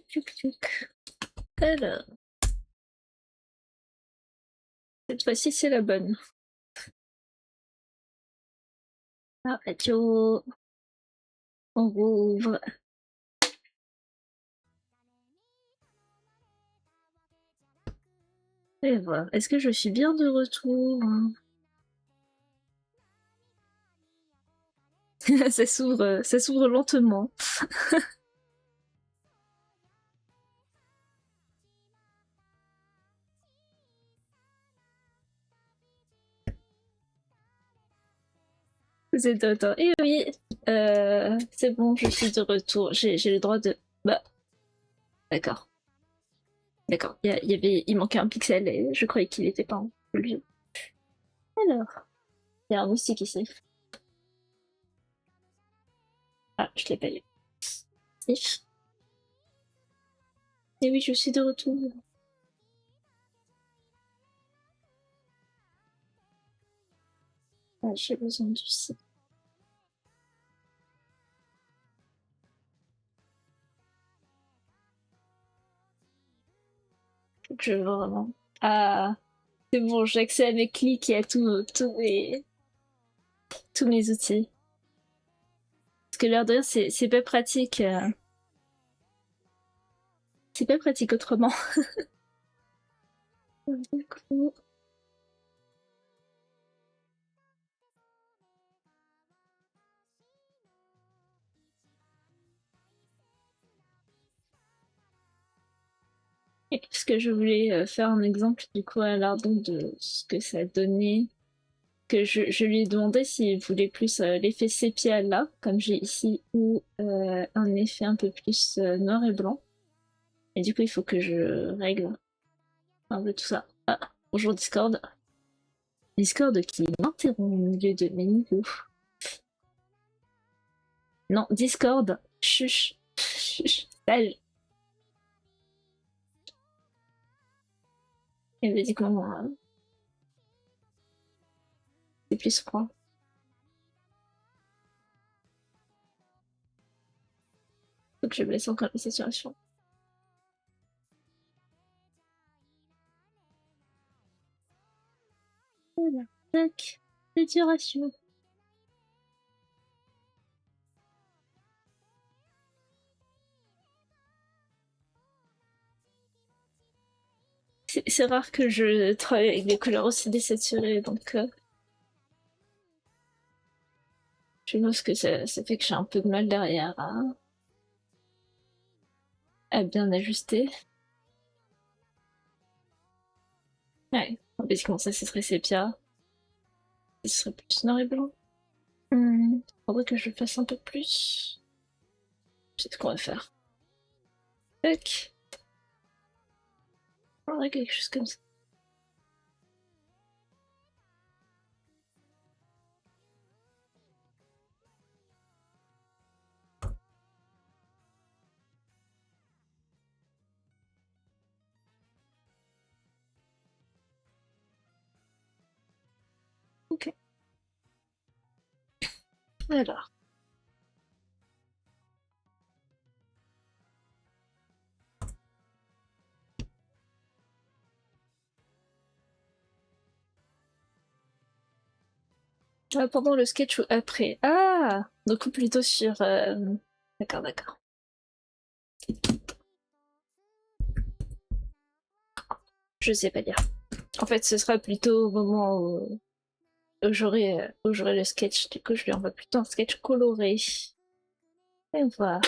tuc, tuc. Alors, cette fois-ci, c'est la bonne. Ah, radio. On rouvre. Et voilà. Est-ce que je suis bien de retour? Ça s'ouvre lentement. Vous êtes de retour. Et oui, c'est bon, je suis de retour. J'ai le droit de... Bah, d'accord. D'accord, il manquait un pixel et je croyais qu'il était pas en bleu. Alors, il y a un moustique ici. Ah, je l'ai pas eu. If. Et oui, je suis de retour. Ah, j'ai besoin du site. Je veux vraiment... Ah, c'est bon, j'ai accès à mes clics et à tous mes outils. Parce que l'air de rien, c'est pas pratique. C'est pas pratique autrement. Du coup... Parce que je voulais faire un exemple du coup à Lardon de ce que ça donnait. Que je lui ai demandé s'il voulait plus l'effet sépia là, comme j'ai ici, ou un effet un peu plus noir et blanc. Et du coup, il faut que je règle un peu tout ça. Ah, bonjour Discord. Discord qui m'interrompt au milieu de mes niveaux. Non, Discord, chuch, chuch, sage. Et vas-y, comment c'est plus froid. Faut que je blesse encore la saturation. Voilà, tac, saturation. C'est rare que je travaille avec des couleurs aussi désaturées, donc je pense que ça fait que j'ai un peu de mal derrière à bien ajuster. Ouais, basiquement ça, ce serait sépia. Ce serait plus noir et blanc. Faudrait que je fasse un peu plus. C'est ce qu'on va faire. Tac. Faudrait quelque chose comme ça. Ok. Alors. Pendant le sketch ou après? Ah! Donc plutôt sur... D'accord, d'accord. Je sais pas dire. En fait, ce sera plutôt au moment où j'aurai le sketch. Du coup, je lui envoie plutôt un sketch coloré. Et voir.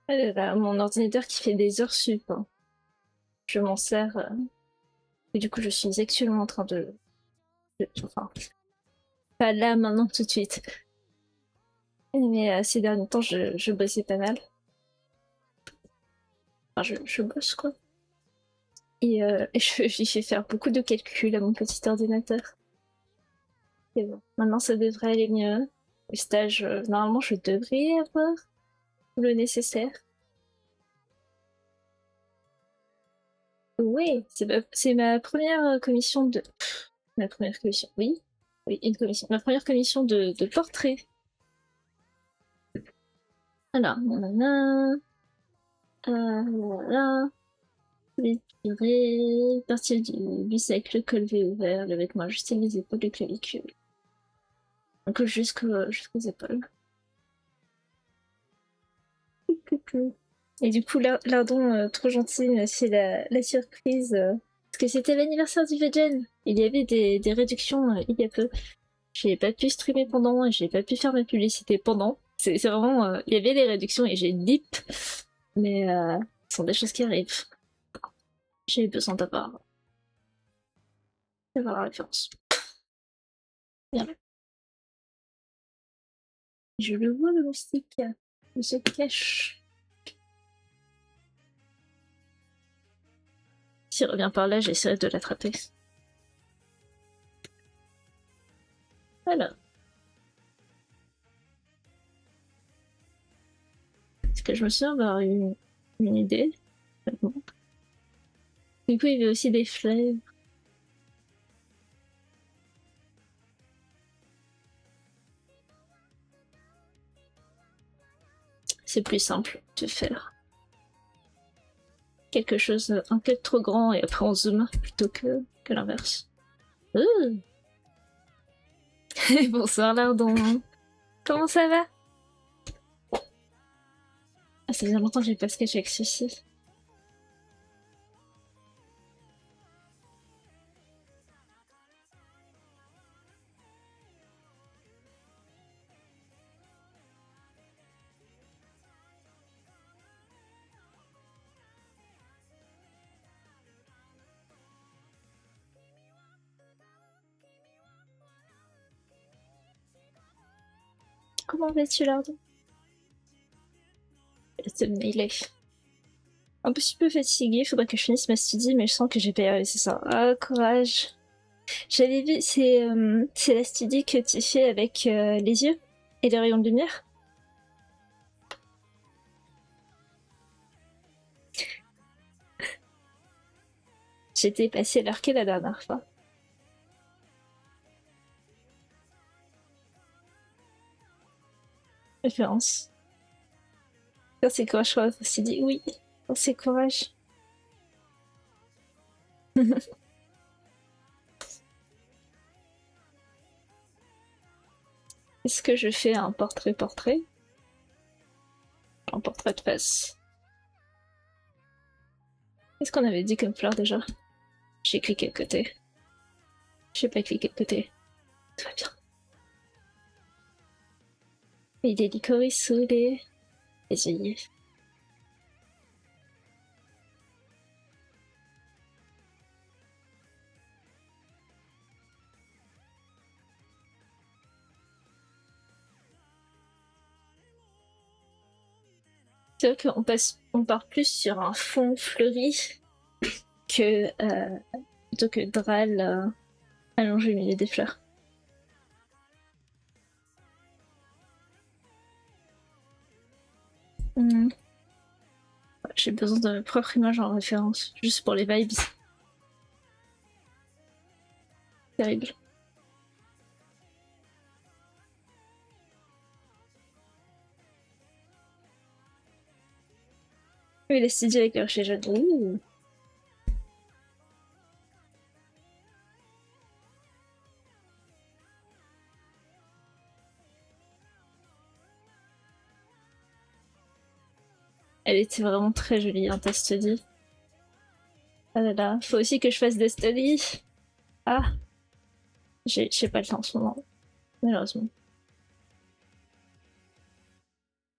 Ah là là, mon ordinateur qui fait des heures sup, hein. Je m'en sers. Et du coup, je suis actuellement en train enfin, pas là, maintenant, tout de suite. Mais ces derniers temps, je bossais pas mal. Enfin, je bosse, quoi. Et je fais faire beaucoup de calculs à mon petit ordinateur. Et bon, maintenant, ça devrait aller mieux. Le stage, normalement, je devrais avoir le nécessaire. Oui, c'est ma première commission de... Ma première commission, oui. Oui, une commission. Ma première commission de portrait. Alors, nanana. Voilà. Les tirés. Partir du bus avec le col V ouvert, le vêtement ajusté, les épaules et clavicules. Donc jusqu'aux épaules. Et du coup, Lardon, trop gentil, m'a fait la surprise. Parce que c'était l'anniversaire du Vegen. Il y avait des réductions il y a peu. J'ai pas pu streamer pendant et j'ai pas pu faire ma publicité pendant. C'est vraiment. Il y avait les réductions et j'ai dip. Mais ce sont des choses qui arrivent. J'ai besoin d'avoir la référence. Bien. Je le vois, le moustique. Il se cache. S'il revient par là, j'essaierai de l'attraper. Voilà. Est-ce que je me souviens d'avoir une idée? Du coup, il y avait aussi des flèches. C'est plus simple de faire quelque chose un peu trop grand et après on zoome plutôt que l'inverse. Bonsoir Lardon. Comment ça va? Ah, ça faisait longtemps que j'ai pas sketch avec ceci. Comment vas-tu Lardon? Le thumbnail est un petit peu fatiguée, faudrait que je finisse ma studie, mais je sens que j'ai pas y arriver, c'est ça. Ah, courage. J'avais vu, c'est la studie que tu fais avec les yeux et les rayons de lumière. J'étais passée l'arqué la dernière fois. Référence. Quand c'est courage, je me suis dit oui, quand c'est courage. Est-ce que je fais un portrait-portrait? Un portrait de face. Qu'est-ce qu'on avait dit comme fleur déjà? J'ai cliqué à côté. J'ai pas cliqué à côté. Tout va bien. Et des licorices sous les œillets. C'est vrai on part plus sur un fond fleuri que plutôt que Dral allongé au milieu des fleurs. J'ai besoin de ma propre image en référence, juste pour les vibes. Terrible. Oui, la studio avec le rocher jaune. Ouh. Elle était vraiment très jolie, hein, ta study. Ah là là, faut aussi que je fasse des studies. Ah, j'ai pas le temps en ce moment, malheureusement.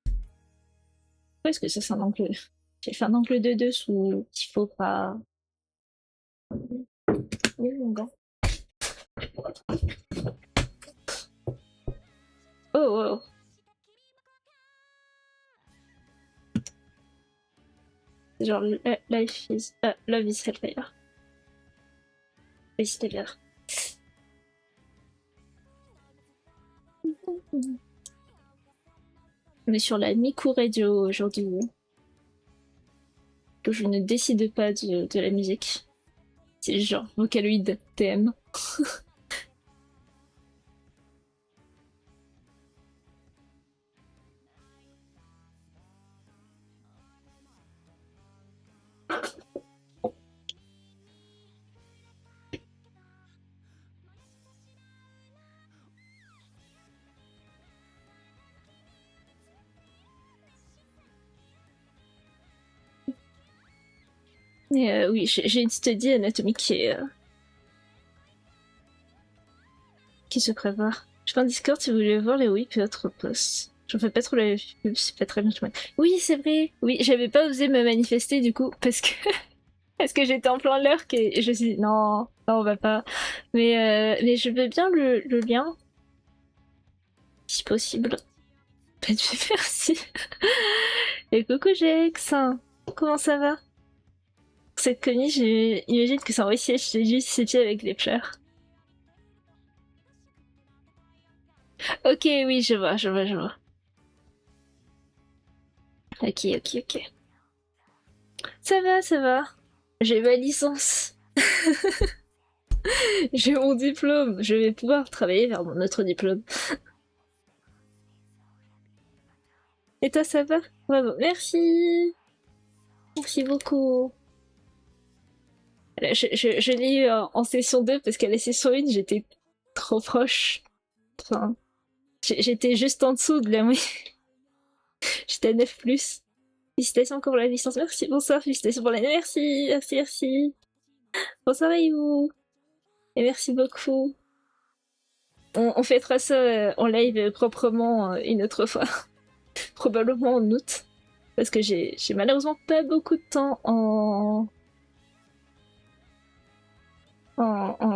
Pourquoi est-ce que ça c'est un angle? J'ai fait un angle de dessous qu'il faut pas. Oui, mon gars. Oh, oh. Genre, life is. Love is hellfire. Oui, c'était bien. On est sur la Miku Radio aujourd'hui. Que je ne décide pas de la musique. C'est genre Vocaloid TM. Oui, j'ai une study anatomique qui se prépare. Je fais un Discord si vous voulez voir les whips et autres posts. J'en fais pas trop la pub, c'est pas très bien. Oui, c'est vrai. Oui, j'avais pas osé me manifester du coup parce que parce que j'étais en plein lurk et je me suis dit non, non, on va pas. Mais je veux bien le lien si possible. Pas de merci. Et coucou Jex, comment ça va? Cette connie, j'imagine que c'est un siège, c'est juste ses pieds avec les fleurs. Ok, oui, je vois, je vois, je vois. Ok, ok, ok. Ça va, ça va. J'ai ma licence. J'ai mon diplôme. Je vais pouvoir travailler vers mon autre diplôme. Et toi, ça va? Bravo. Merci. Merci beaucoup. Je l'ai eu en session 2 parce qu'à la session 1, j'étais trop proche. Enfin, j'étais juste en dessous de la moyenne. J'étais à 9+. Félicitations pour la licence. Merci, bonsoir. Félicitations pour l'année. Merci, merci, merci. Bonsoir à vous. Et merci beaucoup. On fêtera ça en live proprement une autre fois. Probablement en août. Parce que j'ai malheureusement pas beaucoup de temps en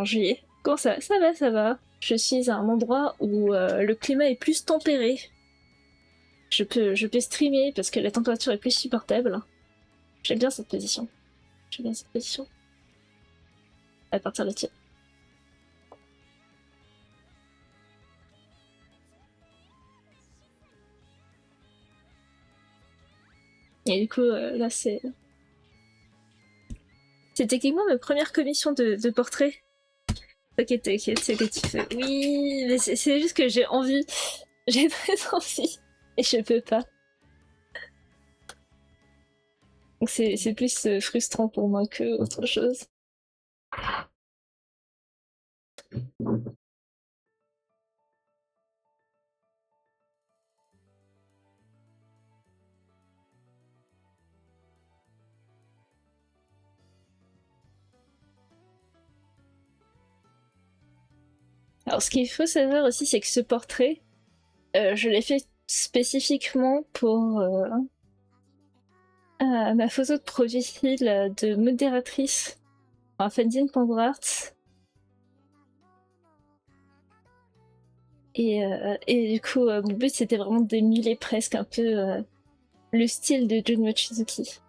juillet. Comment ça va? Ça va, ça va. Je suis à un endroit où le climat est plus tempéré. Je peux streamer parce que la température est plus supportable. J'aime bien cette position. J'aime bien cette position. À partir de là. Et du coup, là, c'est techniquement ma première commission de portrait. T'inquiète, t'inquiète, c'est que tu fais. Oui, mais c'est juste que j'ai envie. J'ai très envie. Et je peux pas. Donc c'est plus frustrant pour moi que autre chose. Alors ce qu'il faut savoir aussi, c'est que ce portrait, je l'ai fait spécifiquement pour ma photo de profil de modératrice en fanzine Art. Et du coup, mon but c'était vraiment d'émuler presque un peu le style de Jun Mochizuki.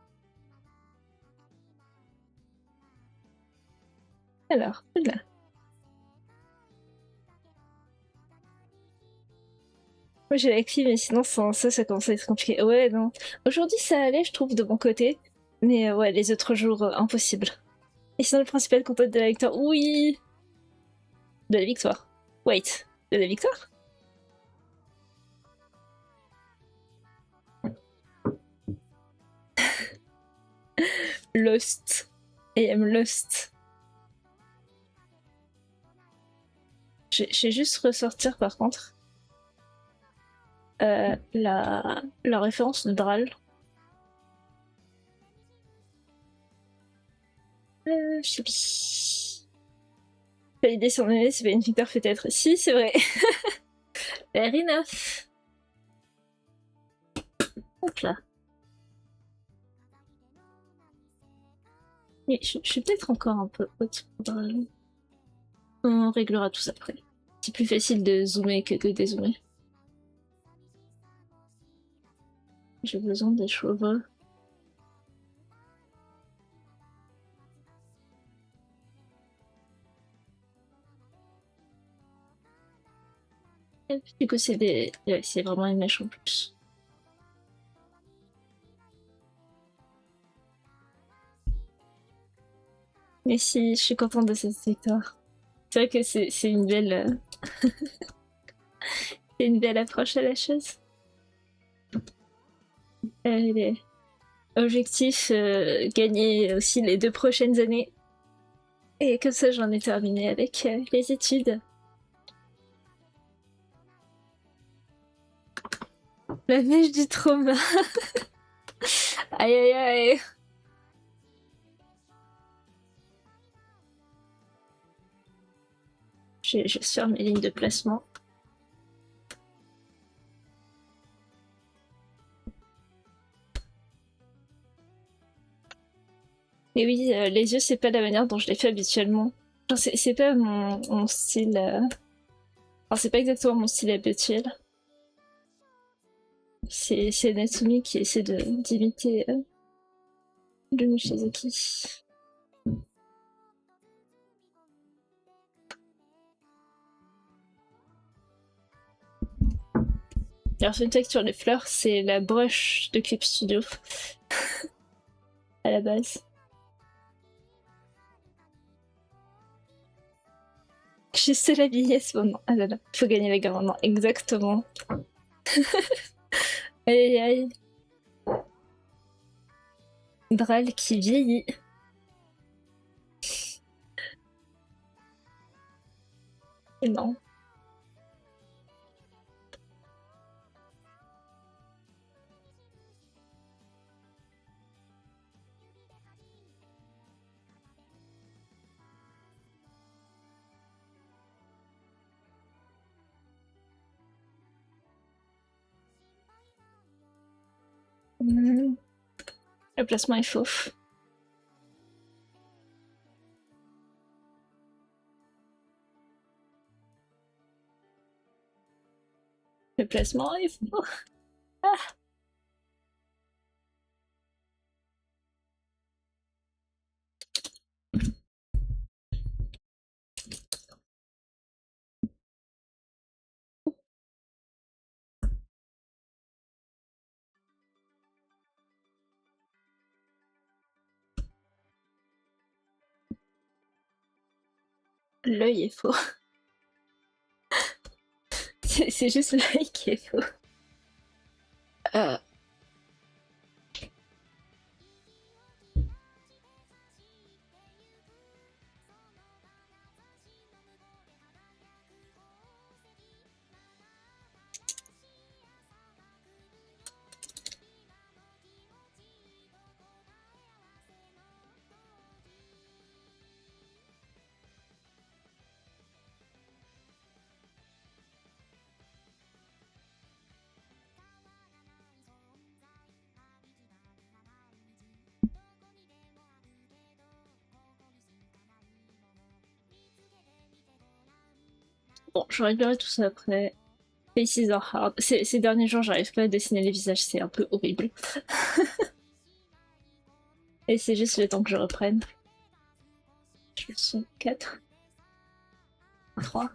Alors, là. Moi j'ai la clim, mais sinon sans ça commence à être compliqué. Ouais, non. Aujourd'hui ça allait, je trouve, de mon côté. Mais ouais, les autres jours, impossible. Et sinon, le principal contact de la victoire. Oui! De la victoire. Wait. De la victoire? Lost. I am lost. Je vais juste ressortir par contre la référence de Dral. Je sais plus. Validé sur mon c'est pas une victoire peut-être. Si, c'est vrai. Fair enough. Hop là. Oui, je suis peut-être encore un peu haute pour Dral. On réglera tout ça après. C'est plus facile de zoomer que de dézoomer. J'ai besoin des cheveux. Du coup, c'est c'est vraiment une mèche en plus. Mais si, je suis contente de cette victoire. C'est vrai que c'est une belle, c'est une belle approche à la chose. Allez. objectif, gagner aussi les 2 prochaines années. Et comme ça, j'en ai terminé avec les études. La neige du trauma. Aïe aïe aïe. Je sur mes lignes de placement. Et oui, les yeux, c'est pas la manière dont je les fais habituellement. C'est pas mon style. Enfin, c'est pas exactement mon style habituel. C'est Natsumi qui essaie d'imiter le Mushizuki. Alors, fun fact sur les fleurs, c'est la brush de Clip Studio à la base. Juste la vieillesse maintenant. Ah là là, faut gagner la guerre maintenant. Exactement. Aïe aïe aïe. Dral qui vieillit. Et non. Le placement est faux. Le placement est faux. Ah. L'œil est faux. C'est juste l'œil qui est faux. Euh, Bon, je réglerai tout ça après. Faces are hard. Ces derniers jours, j'arrive pas à dessiner les visages, c'est un peu horrible. Et c'est juste le temps que je reprenne. Je suis 4, 3.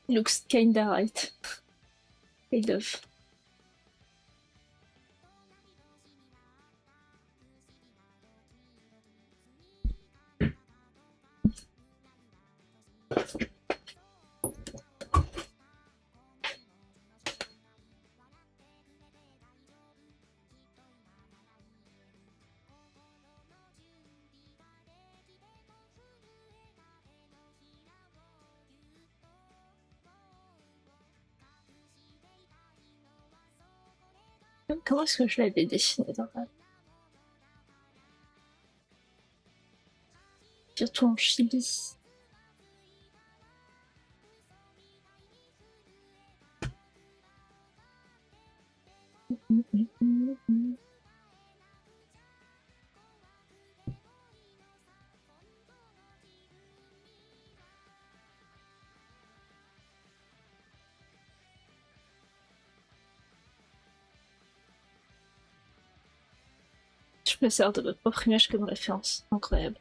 Looks kinda right. Kind of. Comment est-ce que je l'avais dessiné dans la... Surtout en chibi. Je me sers de votre propre image comme référence. Incroyable.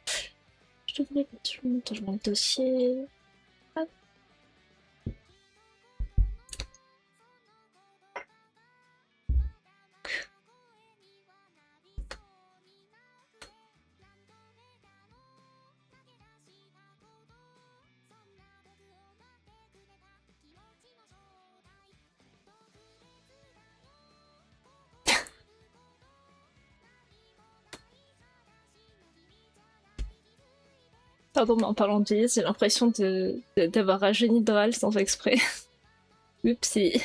Je devrais mettre le dossier. Hop. Pardon, mais en parlant de vieillesse, j'ai l'impression d'avoir rajeuni Dral sans exprès. Oupsie.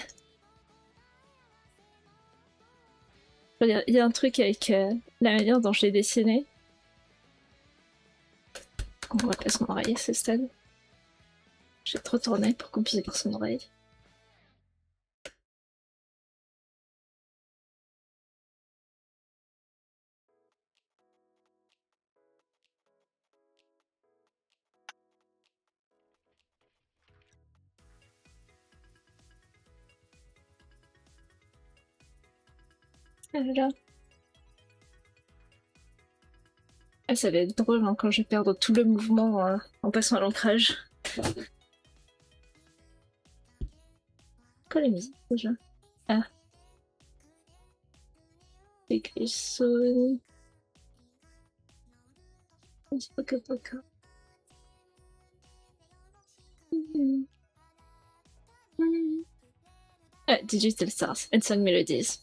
Il y a un truc avec la manière dont je l'ai dessiné. On voit pas son oreille à ce stade. J'ai trop tourné pour qu'on puisse voir son oreille. Voilà. Ah, ça va être drôle hein, quand je vais perdre tout le mouvement en passant à l'ancrage. Quoi la musique déjà? Ah. Écrit Sony. Poca poca. Ah, Digital Stars and Song Melodies.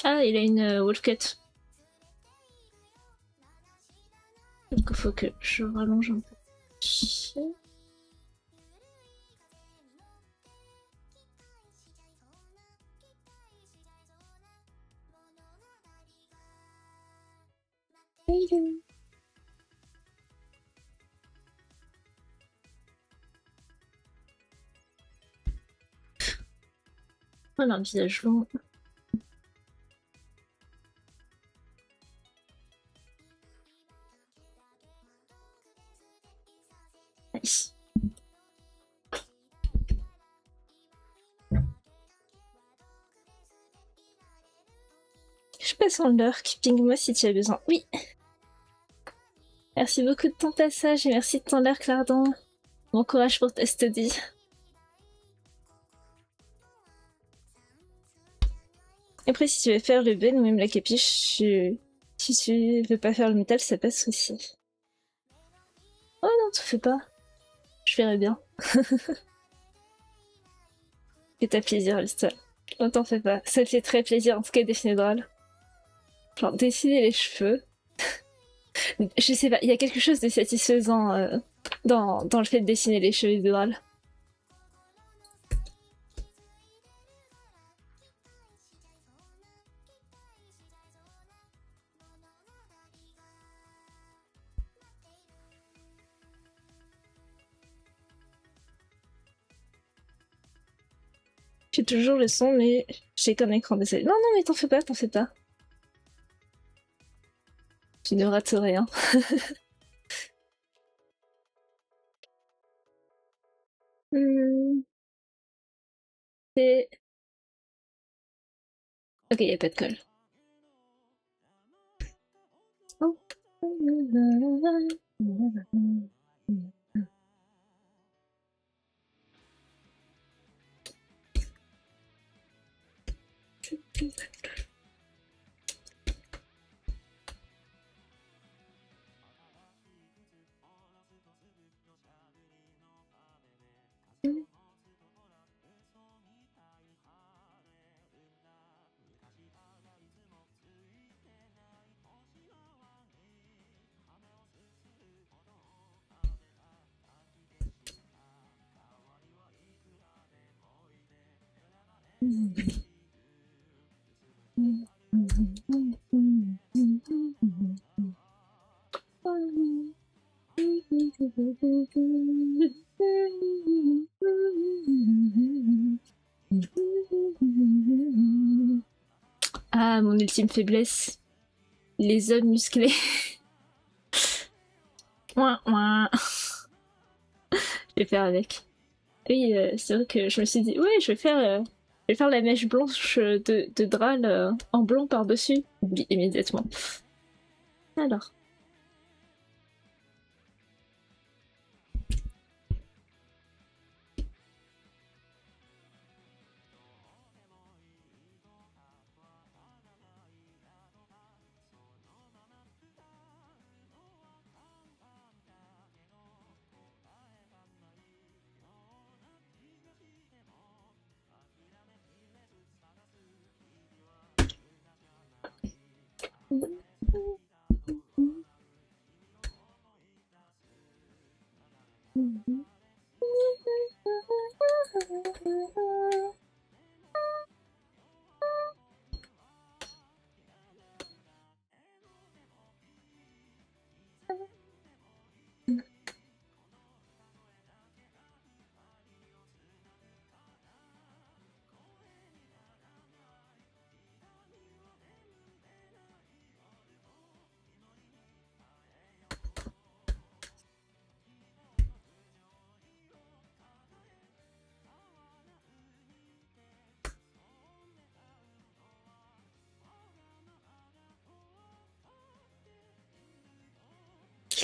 Ah, il a une Wolfcut. Donc il faut que je rallonge un peu. Voilà un visage long. Nice. Je passe en lurk, ping-moi si tu as besoin. Oui. Merci beaucoup de ton passage et merci de ton lurk, Lardon. Bon courage pour ta study. Après, si tu veux faire le bun ou même la capiche, si tu veux pas faire le métal, ça passe aussi. Oh non, tu fais pas. Je ferai bien. Fais-toi plaisir, l'histoire. Oh, t'en fais pas. Ça fait très plaisir, en tout cas, dessiner drôle. Genre, dessiner les cheveux. Je sais pas, il y a quelque chose de satisfaisant dans le fait de dessiner les cheveux de drôle. J'ai toujours le son, mais j'ai qu'un écran désolé. Non, non, mais t'en fais pas, t'en fais pas. Tu ne rates rien. C'est... Ok, y a pas de colle. Oh. Ah, mon ultime faiblesse. Les hommes musclés. Ouin, ouin. Je vais faire avec. Oui, c'est vrai que je me suis dit, ouais, je vais faire la mèche blanche de Dral en blanc par-dessus. Oublie immédiatement. Alors.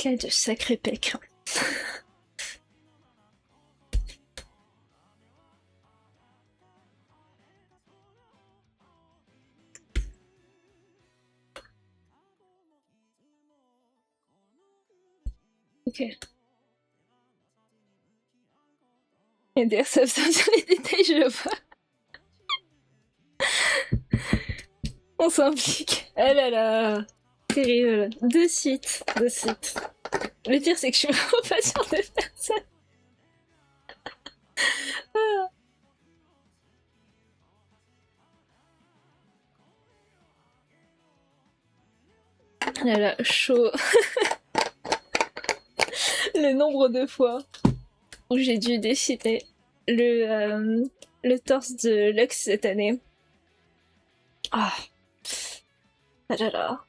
Il a de sacrés pecs. Ok. Et d'ailleurs, ça sur les détails, je le vois. On s'implique. Ah là là. Terrible. De suite. De suite. Le pire, c'est que je suis vraiment pas sûre de faire ça. Ah. Là là, chaud. Le nombre de fois où j'ai dû dessiner le torse de Lux cette année. Ah. Ah là là.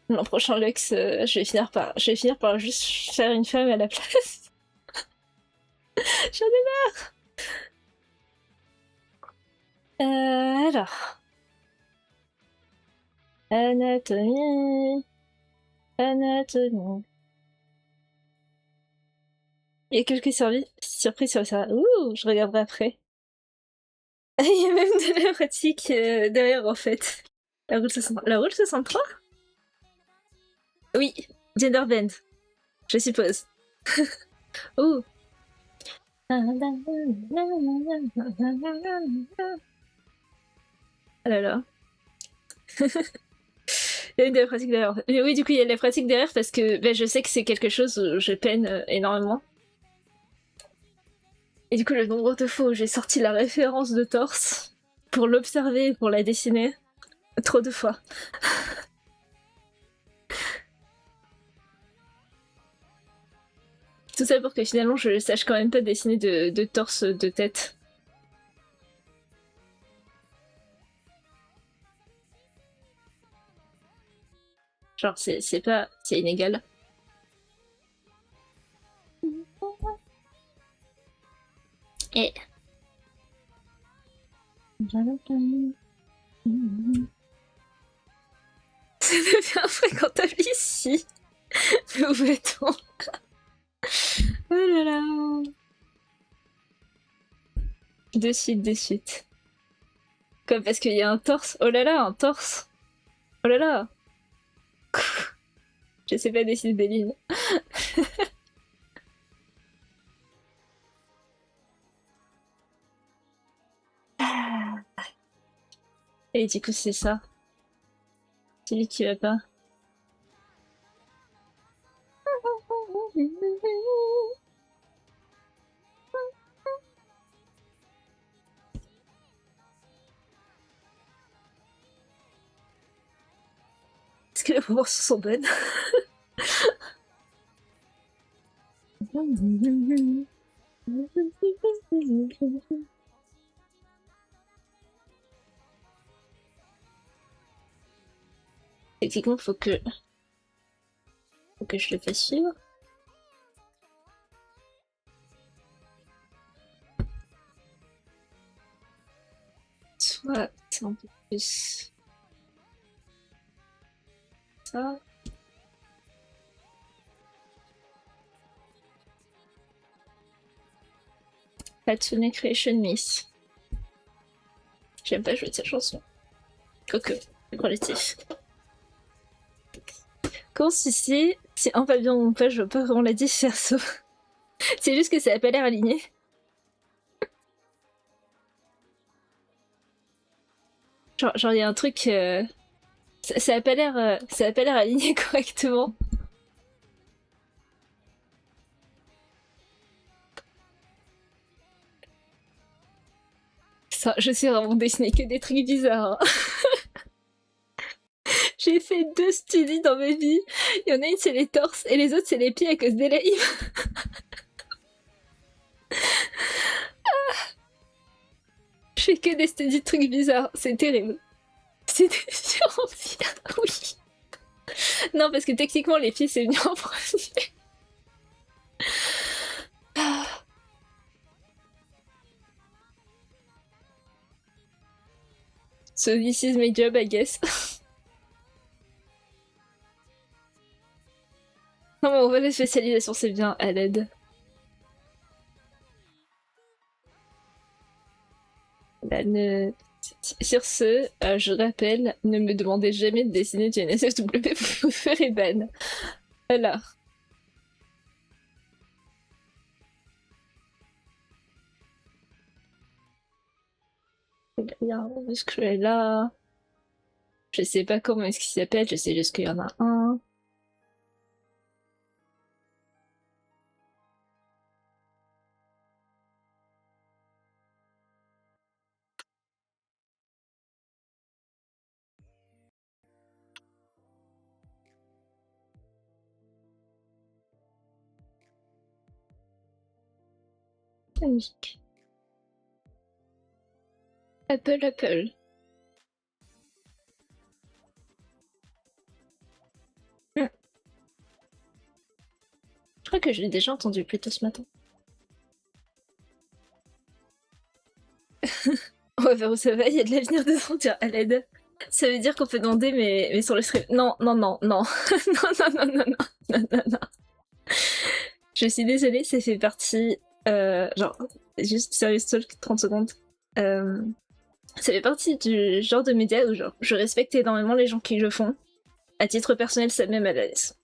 L'an prochain, Lux, je vais finir par juste faire une femme à la place. J'en ai marre. Alors. Anatomie. Anatomie. Il y a quelques surprises sur ça. Ouh, je regarderai après. Il y a même de la pratique derrière en fait. La roule 63. Oui, gender bend, je suppose. Ouh. Ah là là. Il y a une de la pratique derrière. Mais oui, du coup, il y a de la pratique derrière parce que je sais que c'est quelque chose où je peine énormément. Et du coup, le nombre de fois où j'ai sorti la référence de torse pour l'observer, pour la dessiner, trop de fois. Tout ça pour que finalement je sache quand même pas dessiner de torse de tête. Genre, c'est pas. C'est inégal. Et. Ça devient infréquentable ici. Mais où va-t-on? Oh là là. De suite, de suite. Comme parce qu'il y a un torse. Oh là là, un torse. Oh là là. Je sais pas dessiner des lignes. Et du coup, c'est ça. C'est lui qui va pas. Est-ce que les proportions sont bonnes? Techniquement, faut que je le fasse suivre. Soit c'est un peu plus ça. Hatsune Creation Miss. J'aime pas jouer de cette chanson. Quoique, relatif. Comment si un pavillon ou pas, je vois pas vraiment la différence. C'est juste que ça a pas l'air aligné. Genre y a un truc... ça a pas l'air aligné correctement. Ça, je sais vraiment dessiner que des trucs bizarres. Hein. J'ai fait 2 studies dans ma vie. Il y en a une, c'est les torses, et les autres, c'est les pieds à cause des lives. Je fais que des studies de trucs bizarres. C'est terrible. C'est différencié. Oui. Non, parce que techniquement, les pieds, c'est venu en premier. So this is my job, I guess. Non, mais on voit la spécialisation, c'est bien, à l'aide. Sur ce, je rappelle, ne me demandez jamais de dessiner du NSFW, vous ferez ban. Voilà. Il y a un muscle là. Je sais pas comment est-ce qu'il s'appelle, je sais juste qu'il y en a un. Magique. Apple. Hmm. Je crois que je l'ai déjà entendu plus tôt ce matin. On va voir où ça va, il y a de l'avenir dedans, dire à l'aide. Ça veut dire qu'on peut demander, mais sur le stream. Non. non, non, non, non. Je suis désolée, ça fait partie. Genre, juste serious talk, 30 secondes. Ça fait partie du genre de média où genre, je respecte énormément les gens qui le font. À titre personnel, ça me met mal à l'aise.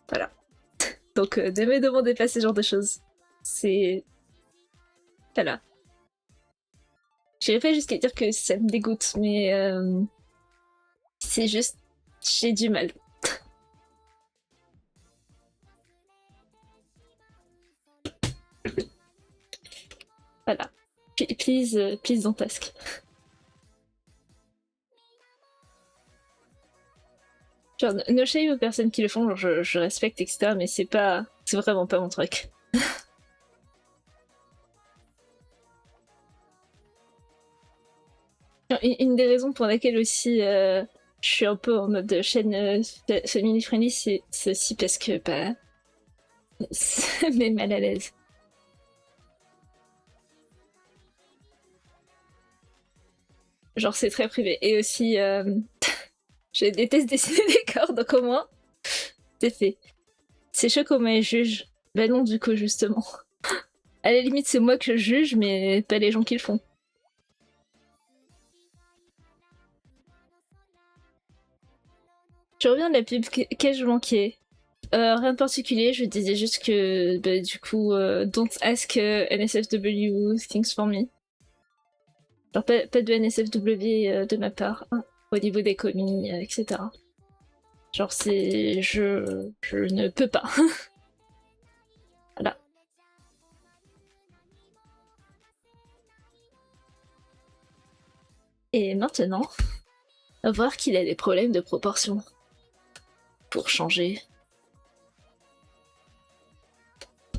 Voilà. Donc, ne me demandez pas ce genre de choses. C'est. Voilà. J'irai pas jusqu'à dire que ça me dégoûte, mais c'est juste. J'ai du mal. Voilà. Please don't ask. Genre, no shame aux personnes qui le font, genre je respecte, etc. Mais c'est pas. C'est vraiment pas mon truc. Une des raisons pour laquelle aussi je suis un peu en mode chaîne family friendly, c'est aussi parce que bah, ça me met mal à l'aise. Genre c'est très privé. Et aussi, je déteste dessiner des corps, donc au moins, c'est fait. C'est chaud qu'on me juge. Bah non, du coup, justement. À la limite, c'est moi que je juge, mais pas les gens qui le font. Je reviens de la pub, qu'ai-je manqué? Rien de particulier, je disais juste que bah, du coup, don't ask NSFW things for me. Genre pas de NSFW de ma part, hein, au niveau des commis, etc. Genre c'est... Je ne peux pas. Voilà. Et maintenant, on va voir qu'il a des problèmes de proportion. Pour changer.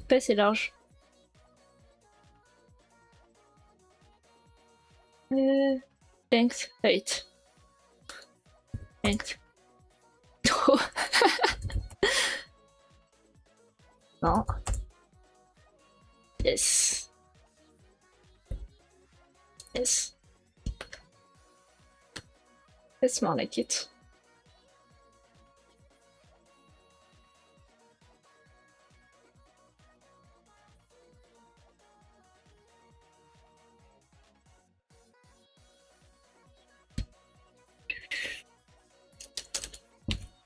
Pas assez large. Length, height. Length. Oh. Non. Yes. Yes. That smell like it.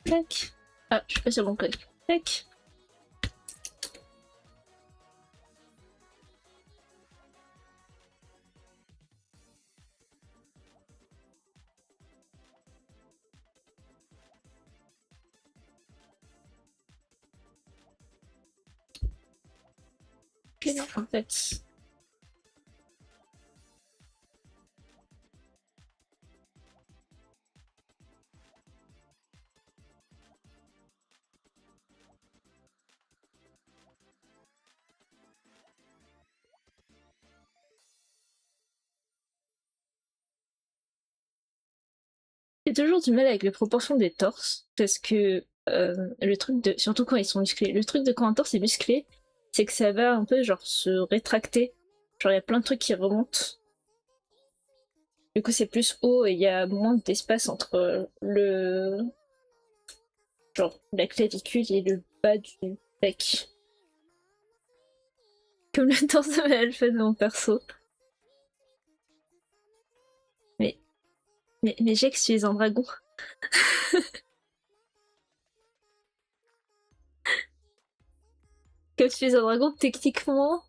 Tac. Ah, je suis pas sur le bon code. Tac. Ok, non, en fait. J'ai toujours du mal avec les proportions des torses, parce que le truc de... Surtout quand ils sont musclés. Le truc de quand un torse est musclé, c'est que ça va un peu genre se rétracter. Genre il y a plein de trucs qui remontent. Du coup c'est plus haut et il y a moins d'espace entre le... genre la clavicule et le bas du bec. Comme le torse de l'alpha de mon perso. Mais Jax, tu es un dragon. Comme tu es un dragon, techniquement,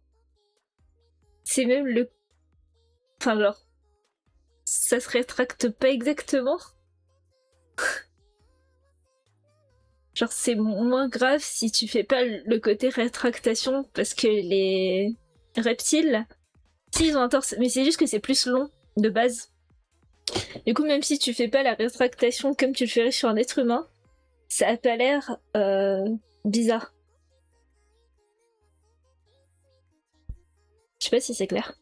c'est même le... Enfin genre, ça se rétracte pas exactement. Genre c'est moins grave si tu fais pas le côté rétractation, parce que les reptiles, s'ils ont un torse... Mais c'est juste que c'est plus long, de base. Du coup, même si tu fais pas la rétractation comme tu le ferais sur un être humain, ça a pas l'air bizarre. Je sais pas si c'est clair.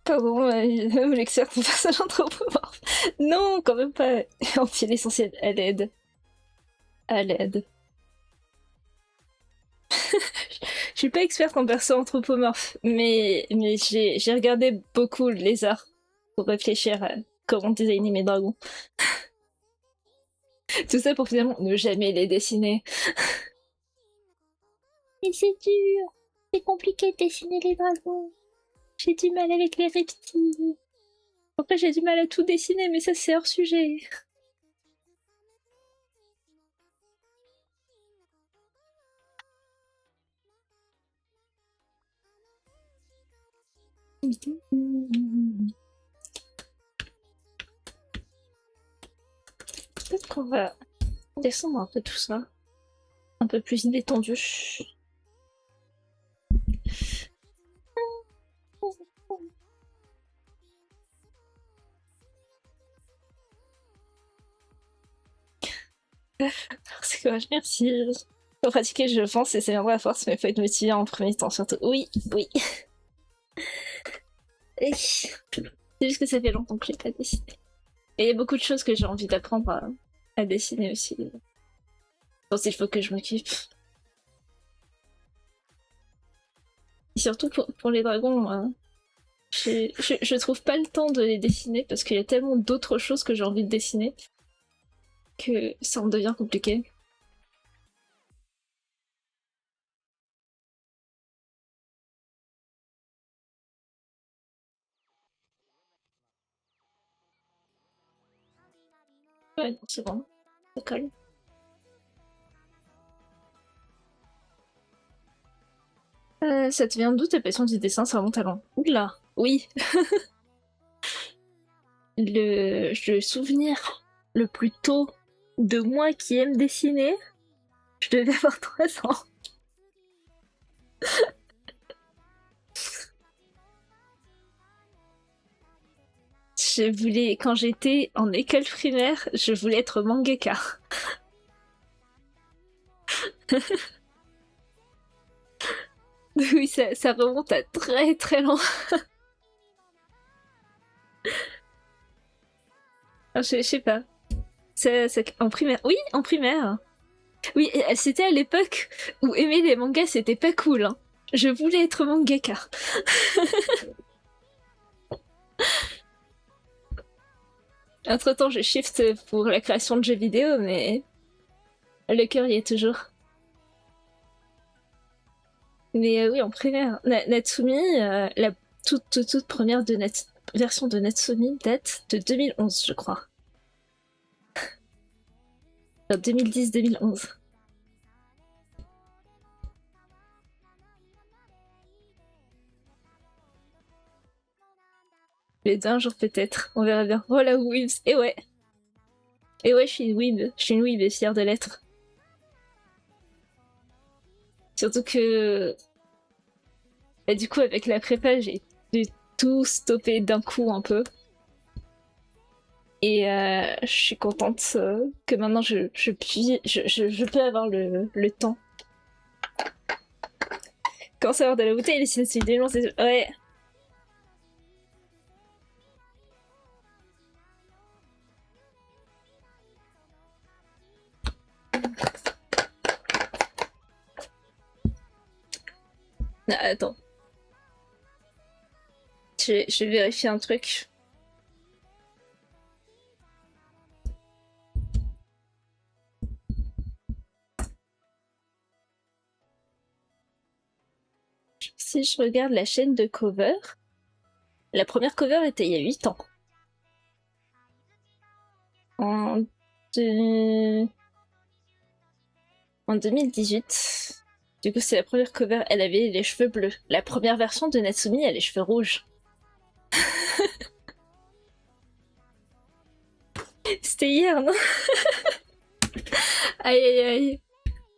Pardon, même l'expert pour personnage anthropomorphe. Non, quand même pas. Anti l'essentiel, à l'aide. À l'aide. Je suis pas experte en perso anthropomorphe, mais j'ai regardé beaucoup le lézard pour réfléchir à comment designer mes dragons. Tout ça pour finalement ne jamais les dessiner. Mais c'est dur, c'est compliqué de dessiner les dragons. J'ai du mal avec les reptiles. Après j'ai du mal à tout dessiner, mais ça c'est hors sujet. Peut-être qu'on va descendre un peu tout ça. Un peu plus détendu. C'est quoi, merci. Faut pratiquer, je pense, et ça viendra à force, mais faut être motivé en premier temps, surtout. Oui, oui. C'est juste que ça fait longtemps que j'ai pas dessiné. Et il y a beaucoup de choses que j'ai envie d'apprendre à dessiner aussi. Je pense qu'il faut que je m'occupe. Et surtout pour les dragons, je trouve pas le temps de les dessiner parce qu'il y a tellement d'autres choses que j'ai envie de dessiner que ça en devient compliqué. Ouais, c'est bon, ça colle. Ça te vient d'où ta passion du dessin? Ça remonte à loin. Oula, oui. Le souvenir le plus tôt de moi qui aime dessiner, je devais avoir 3 ans. Je voulais, quand j'étais en école primaire, je voulais être mangaka. Oui, ça remonte à très très loin. Je sais pas. En primaire. Oui, en primaire. Oui, c'était à l'époque où aimer les mangas c'était pas cool. Hein. Je voulais être mangaka. Entre temps, je shift pour la création de jeux vidéo, mais le cœur y est toujours. Mais oui, en primaire, Natsumi, la toute première version de Natsumi date de 2011, je crois. 2010-2011. Les deux un jour peut-être, on verra bien. Voilà, Weebs, et ouais. Et ouais, je suis une weeb et fière de l'être. Surtout que... Bah, du coup, avec la prépa, j'ai dû tout stopper d'un coup un peu. Et je suis contente que maintenant je peux avoir le temps. Cancer de la bouteille, c'est des gens, c'est... Ouais. Ah, attends. Je vais vérifier un truc. Si je regarde la chaîne de cover, la première cover était il y a 8 ans. En, en 2018. Du coup, c'est la première cover, elle avait les cheveux bleus. La première version de Natsumi, elle a les cheveux rouges. C'était hier, non? Aïe aïe aïe.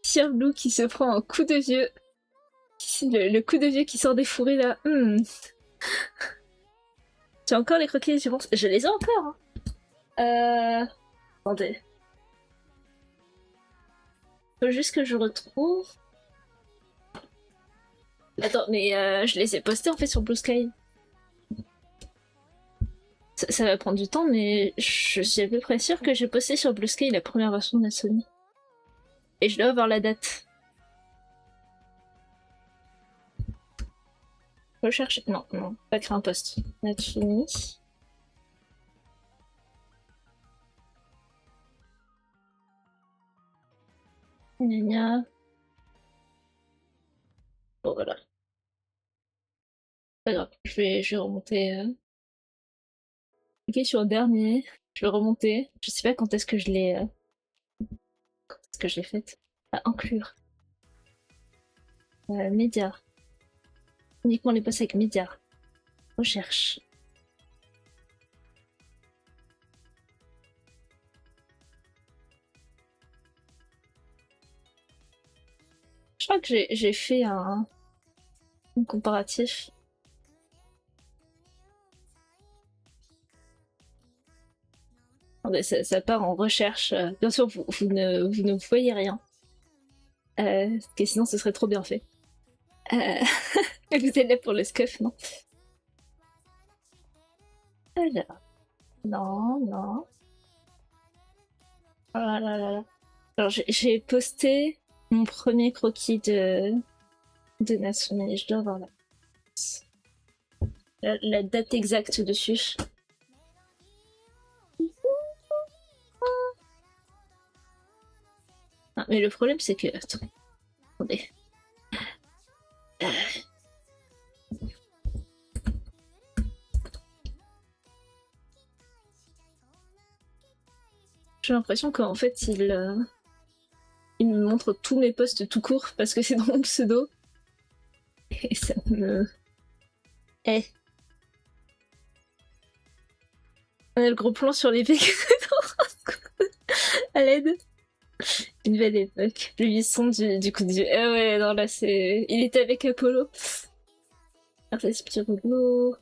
Pierre Blue qui se prend un coup de vieux. Le coup de vieux qui sort des fourrés là. Tu as encore les croquis, je pense. Je les ai encore. Hein. Attendez. Faut juste que je retrouve. Attends, mais je les ai postés en fait sur Blue Sky. Ça va prendre du temps, mais je suis à peu près sûre que j'ai posté sur Blue Sky la première version de la Sony. Et je dois avoir la date. Recherche. Non, pas créer un post. Natsumi. Gna. Bon, voilà. Pas grave, je vais remonter. Ok, sur le dernier, je vais remonter. Je sais pas quand est-ce que je l'ai. Quand est-ce que je l'ai faite. À inclure. Médias. Uniquement les posts avec médias. Recherche. Je crois que j'ai fait un comparatif. Attendez, ça part en recherche. Bien sûr, vous ne voyez rien. Parce que sinon, ce serait trop bien fait. Mais vous êtes là pour le scuff, non? Alors. Non. Oh là là là là. Alors, j'ai posté mon premier croquis de Natsumi. Je dois avoir la date exacte dessus. Ah, mais le problème, c'est que... Attendez. J'ai l'impression qu'en fait, il me montre tous mes posts tout court parce que c'est dans mon pseudo. Et ça me... On a le gros plan sur les À l'aide. Une belle époque. Le buisson du coup du... Ah ouais, non là c'est... Il était avec Apollo. Ah, c'est Spirullo.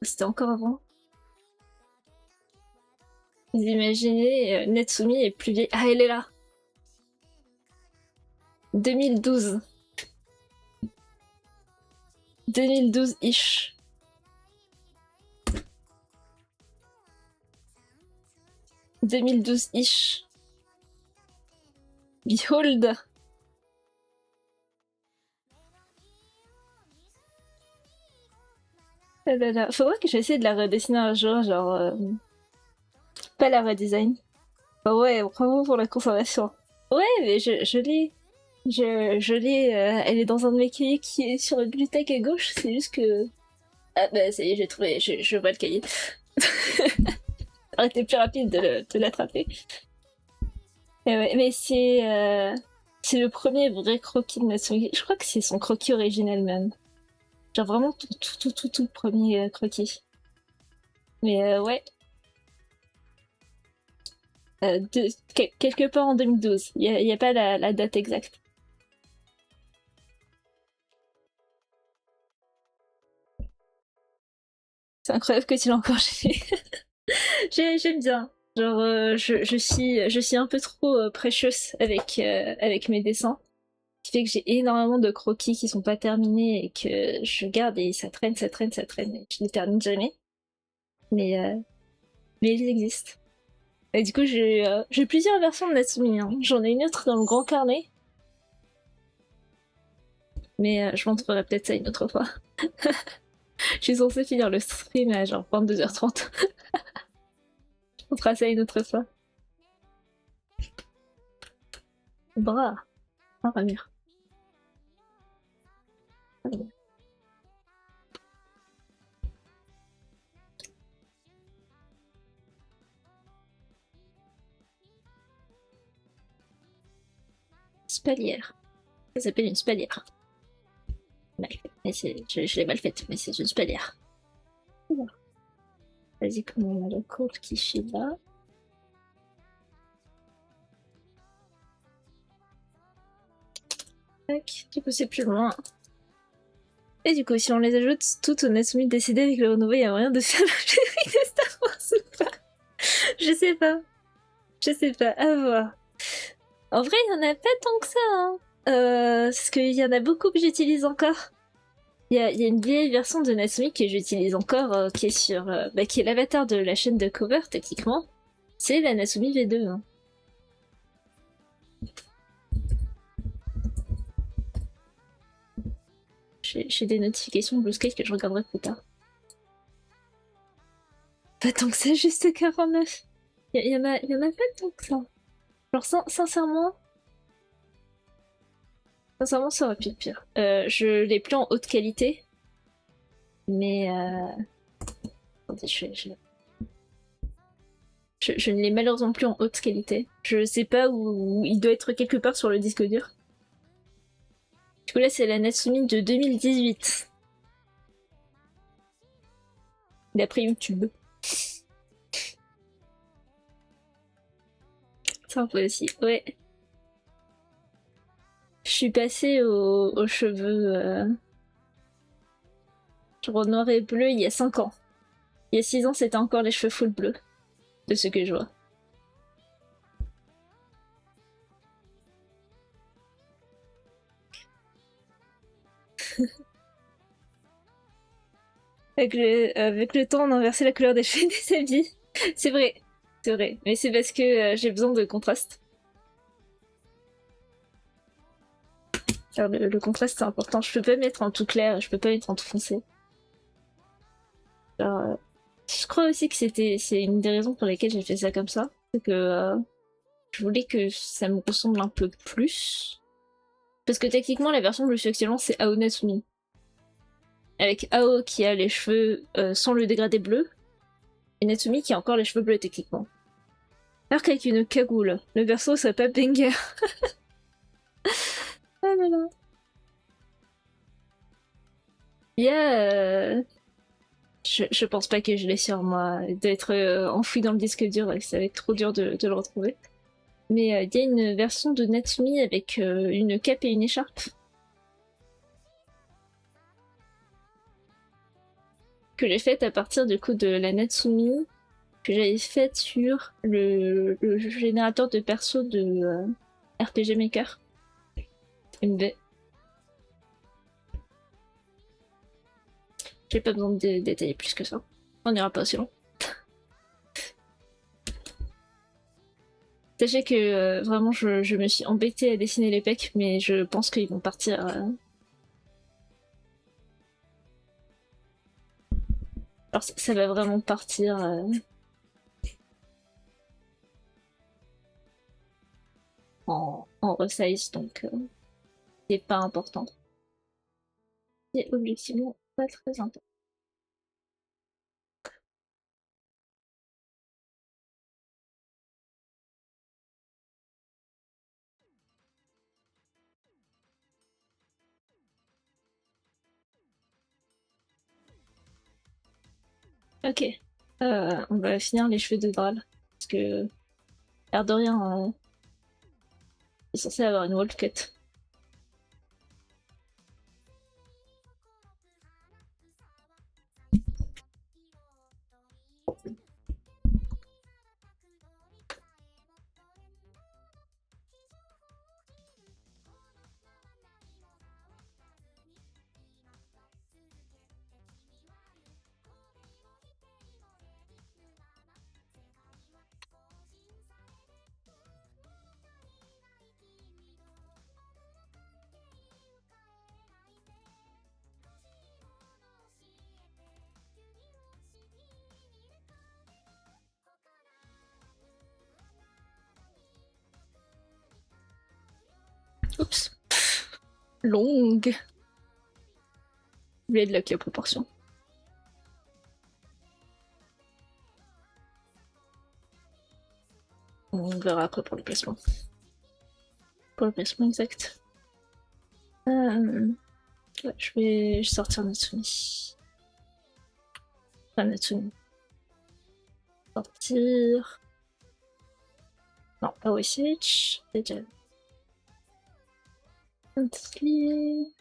C'était encore avant. Vous imaginez, Natsumi est plus vieille. Ah, elle est là. 2012. 2012-ish. ish. Behold. Ah là là. Faudrait que j'essaie de la redessiner un jour, genre... Pas la redesign. Oh ouais, bravo pour la conservation. Ouais, mais je l'ai. Je l'ai. Elle est dans un de mes cahiers qui est sur la bibliothèque à gauche. C'est juste que. Ah bah ça y est, j'ai trouvé. Je vois le cahier. Ça aurait été plus rapide de l'attraper. Ouais, mais c'est. C'est le premier vrai croquis de Natsumi. Je crois que c'est son croquis original même. Genre vraiment tout premier croquis. Mais ouais. Quelque part en 2012. Il y a pas la date exacte. C'est incroyable que tu l'as encore chez. J'aime bien. Genre, je suis un peu trop précieuse avec mes dessins. Ce qui fait que j'ai énormément de croquis qui sont pas terminés et que je garde et ça traîne. Et je les termine jamais. Mais, euh, mais ils existent. Et du coup, j'ai plusieurs versions de Natsumi. Hein. J'en ai une autre dans le grand carnet. Mais je montrerai peut-être ça une autre fois. Je suis censée finir le stream à genre 22h30. On fera ça une autre fois. Bras. Ah, Ramir. Spalière. Ça s'appelle une spalière. Mal fait. Mais je l'ai mal faite, mais c'est une spalière. Vas-y, comme on a le code qui file là. Tac, du coup c'est plus loin. Et du coup, si on les ajoute toutes au Natsumi décidé avec le renouveau, il y a moyen de faire la générique de Star Wars ou pas? Je sais pas. Je sais pas, à voir. En vrai, il y en a pas tant que ça, hein. Parce qu'il y en a beaucoup que j'utilise encore. Il y a une vieille version de Natsumi que j'utilise encore, qui est sur, qui est l'avatar de la chaîne de cover, techniquement. C'est la Natsumi V2. Hein. J'ai des notifications Blue Sky que je regarderai plus tard. Pas tant que ça, juste 49. Il y en a pas tant que ça. Genre, sincèrement, ça aurait pu être pire. Je l'ai plus en haute qualité. Mais attendez, je ne l'ai malheureusement plus en haute qualité. Je sais pas où il doit être quelque part sur le disque dur. Du coup là c'est la Natsumi de 2018. D'après YouTube. Ça un peu aussi, ouais. Je suis passée aux cheveux genre noir et bleu il y a 5 ans. Il y a 6 ans c'était encore les cheveux full bleus. De ce que je vois. Avec le temps, on a inversé la couleur des cheveux des habits. C'est vrai, c'est vrai. Mais c'est parce que j'ai besoin de contraste. Alors, le contraste, c'est important. Je peux pas mettre en tout clair, je peux pas mettre en tout foncé. Alors, je crois aussi que c'est une des raisons pour lesquelles j'ai fait ça comme ça. C'est que je voulais que ça me ressemble un peu plus. Parce que techniquement, la version que je suis actuellement, c'est Ao Natsumi. Avec Ao qui a les cheveux sans le dégradé bleu, et Natsumi qui a encore les cheveux bleus techniquement. Alors qu'avec une cagoule, le verso serait pas banger. Ah là là. Il y a Je pense pas que je l'ai sur moi. D'être enfoui dans le disque dur, ça va être trop dur de le retrouver. Mais il y a une version de Natsumi avec une cape et une écharpe. Que j'ai faite à partir du coup de la Natsumi que j'avais faite sur le générateur de perso de RPG Maker. MV. J'ai pas besoin de détailler plus que ça. On ira pas aussi loin. Sachez que vraiment je me suis embêtée à dessiner les pecs, mais je pense qu'ils vont partir. Alors ça va vraiment partir en resize, donc c'est pas important. C'est objectivement pas très important. Ok. On va finir les cheveux de Dral. Parce que, l'air de rien, il est censé avoir une wolf cut. Oups. Longue. Lui de la clé proportion. On verra après pour le placement. Pour le placement exact. Ouais, je vais sortir Natsumi. Pas Natsumi. Sortir. Non, pas OSH. Déjà. Monthly.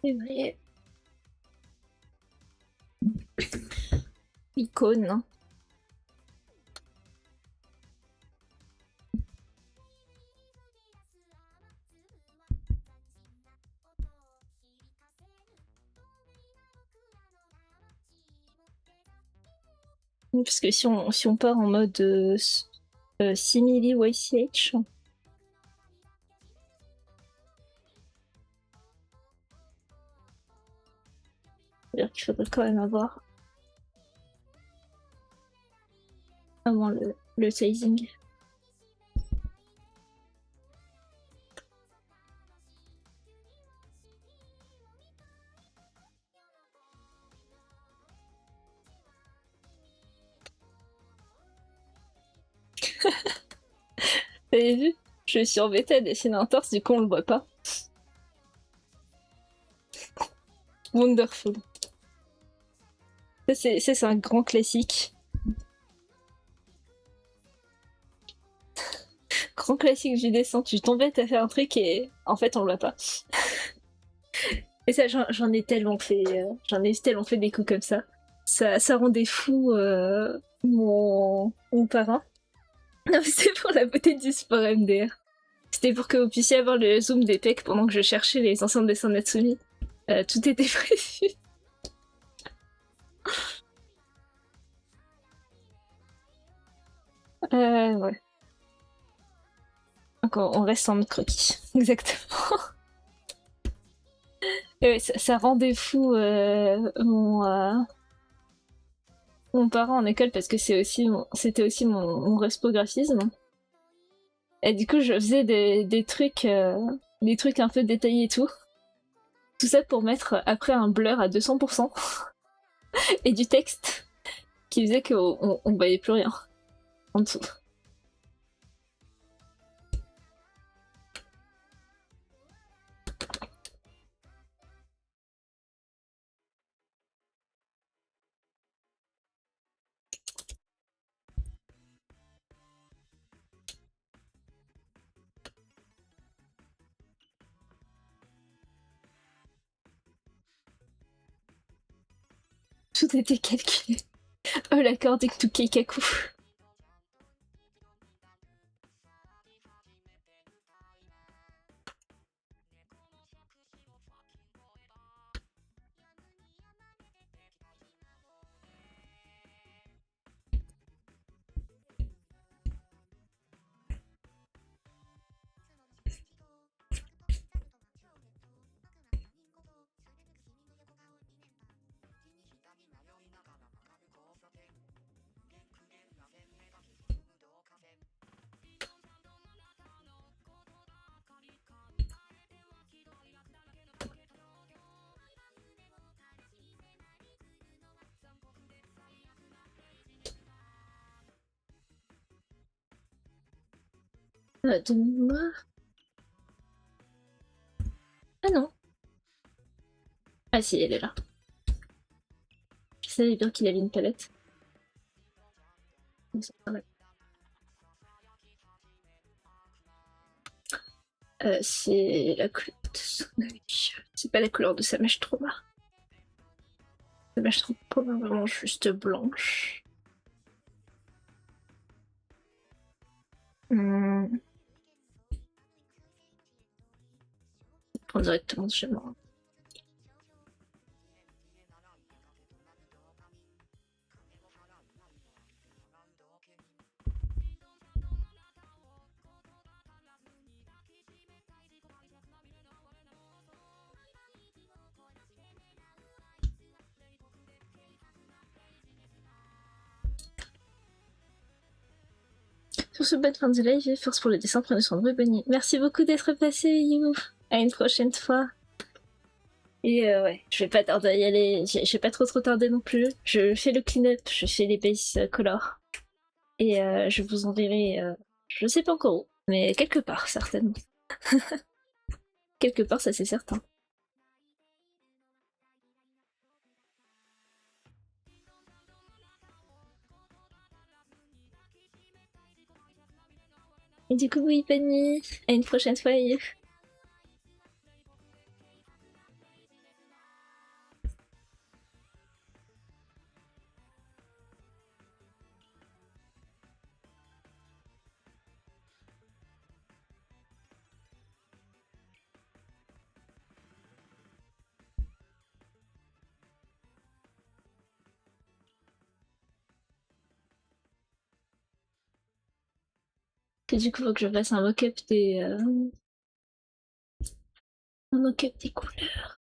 Février. Icône. Hein. Parce que si on part en mode simili YCH, c'est-à-dire qu'il faudrait quand même avoir avant le sizing. Vous avez vu? Je suis embêtée à dessiner un torse, du coup on le voit pas. Wonderful. Ça c'est un grand classique. Grand classique du dessin, tu t'embêtes à faire un truc et en fait on le voit pas. Et ça j'en ai tellement fait, des coups comme ça. Ça rendait fou mon parrain. Non, c'était pour la beauté du sport MDR. C'était pour que vous puissiez avoir le zoom des pecs pendant que je cherchais les anciens dessins de Natsumi. Tout était prévu. Ouais. Donc on reste en mode croquis. Exactement. Et ouais, ça rendait fou mon parent en école parce que c'était aussi mon respographisme. Et du coup, je faisais des trucs un peu détaillés et tout. Tout ça pour mettre après un blur à 200% et du texte qui faisait qu'on voyait plus rien en dessous. Tout était calculé. Oh l'accord des Tukeikaku. De mémoire. Ah non. Ah si, elle est là. Je savais bien qu'il avait une palette. C'est la couleur de son œil. C'est pas la couleur de sa mèche trauma. Sa mèche trauma vraiment juste blanche. Prends directement chez moi. Sur ce, bonne fin de live et force pour le dessin, prenez soin de vous, bonne nuit. Merci beaucoup d'être passé, You. À une prochaine fois. Et ouais, je vais pas tarder à y aller, je vais pas trop tarder non plus. Je fais le clean-up, je fais les base color. Et je vous enverrai, je sais pas encore où, mais quelque part, certainement. Quelque part, ça c'est certain. Et du coup, oui, bonne nuit. À une prochaine fois, You. Que du coup, faut que je fasse un mock-up des couleurs.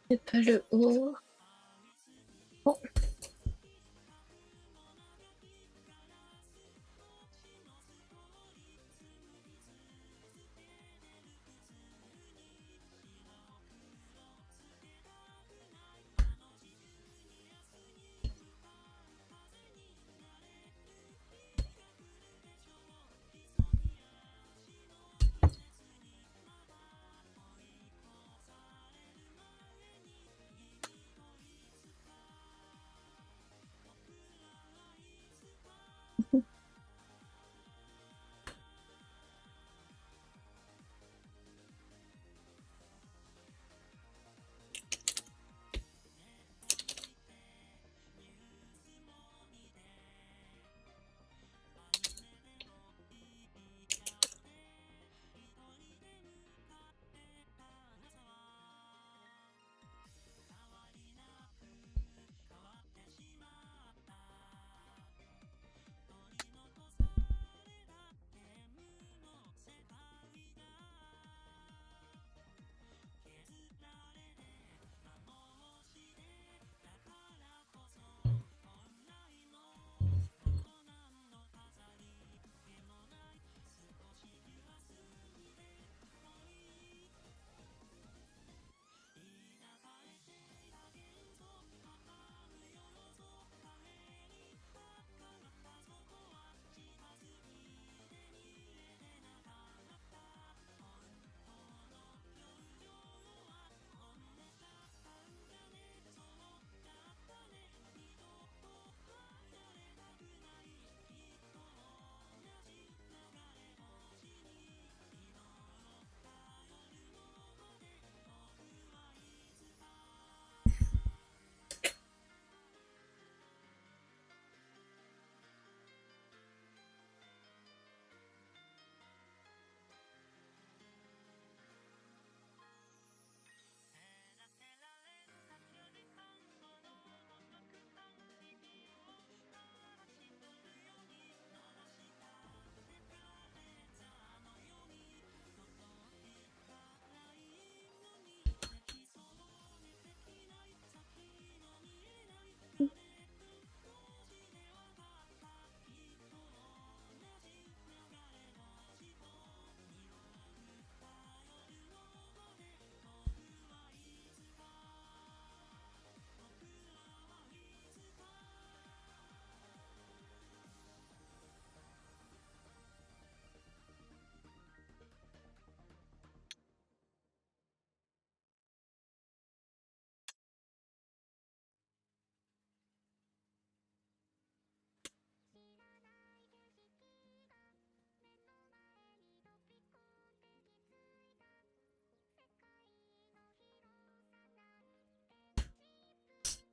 C'est pas le haut. Bon.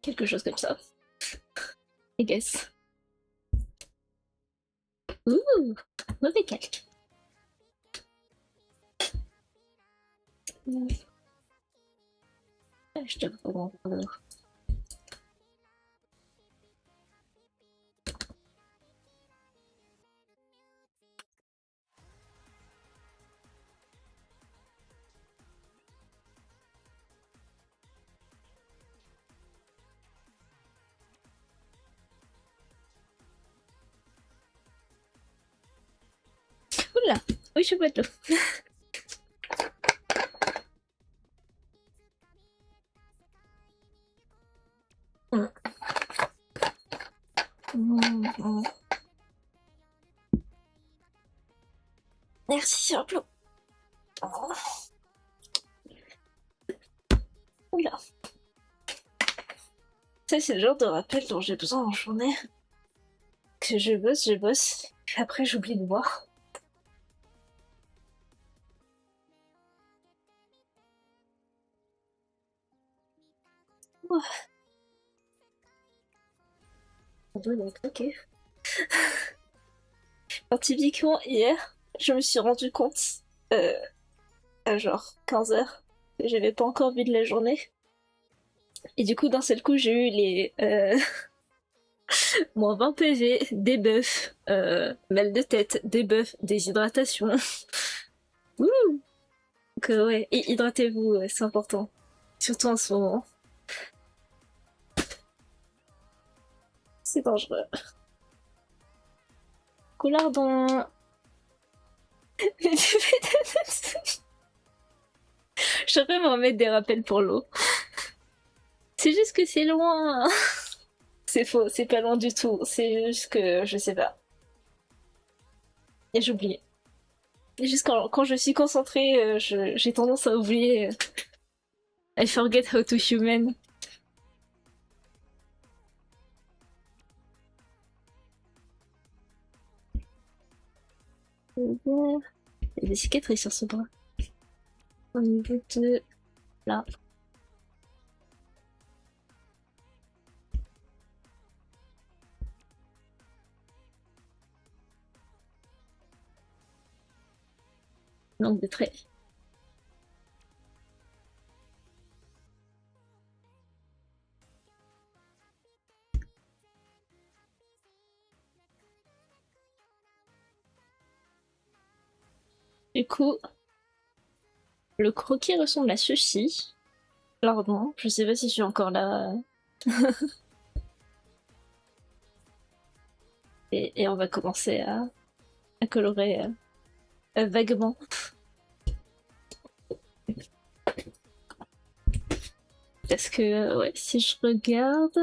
Quelque chose comme ça. I guess. Ouh, mauvais calque. Ah, je te recommande alors. Oula, oui, je bois de l'eau. Merci, sur l'eau. Oula. Ça, c'est le genre de rappel dont j'ai besoin en journée. Que je bosse, et après j'oublie de boire. Ok. Alors, typiquement, hier, je me suis rendu compte, euh, à genre 15 h, que j'avais pas encore bu de la journée. Et du coup, d'un seul coup, j'ai eu les moins 20 PV, des buffs, mal de tête, des buffs, déshydratation. Ouh. Donc, ouais, et hydratez-vous, c'est important. Surtout en ce moment. C'est dangereux. Coulardon. Je devrais me remettre des rappels pour l'eau. C'est juste que c'est loin. C'est faux, c'est pas loin du tout. C'est juste que je sais pas. Et j'oublie. Et juste quand je suis concentrée, j'ai tendance à oublier. I forget how to human. Il y a des cicatrices sur ce bras. Au niveau de là. Manque de traits. Du coup, le croquis ressemble à ceci. Pardon, je sais pas si je suis encore là. Et on va commencer à colorer vaguement. Parce que, ouais, si je regarde...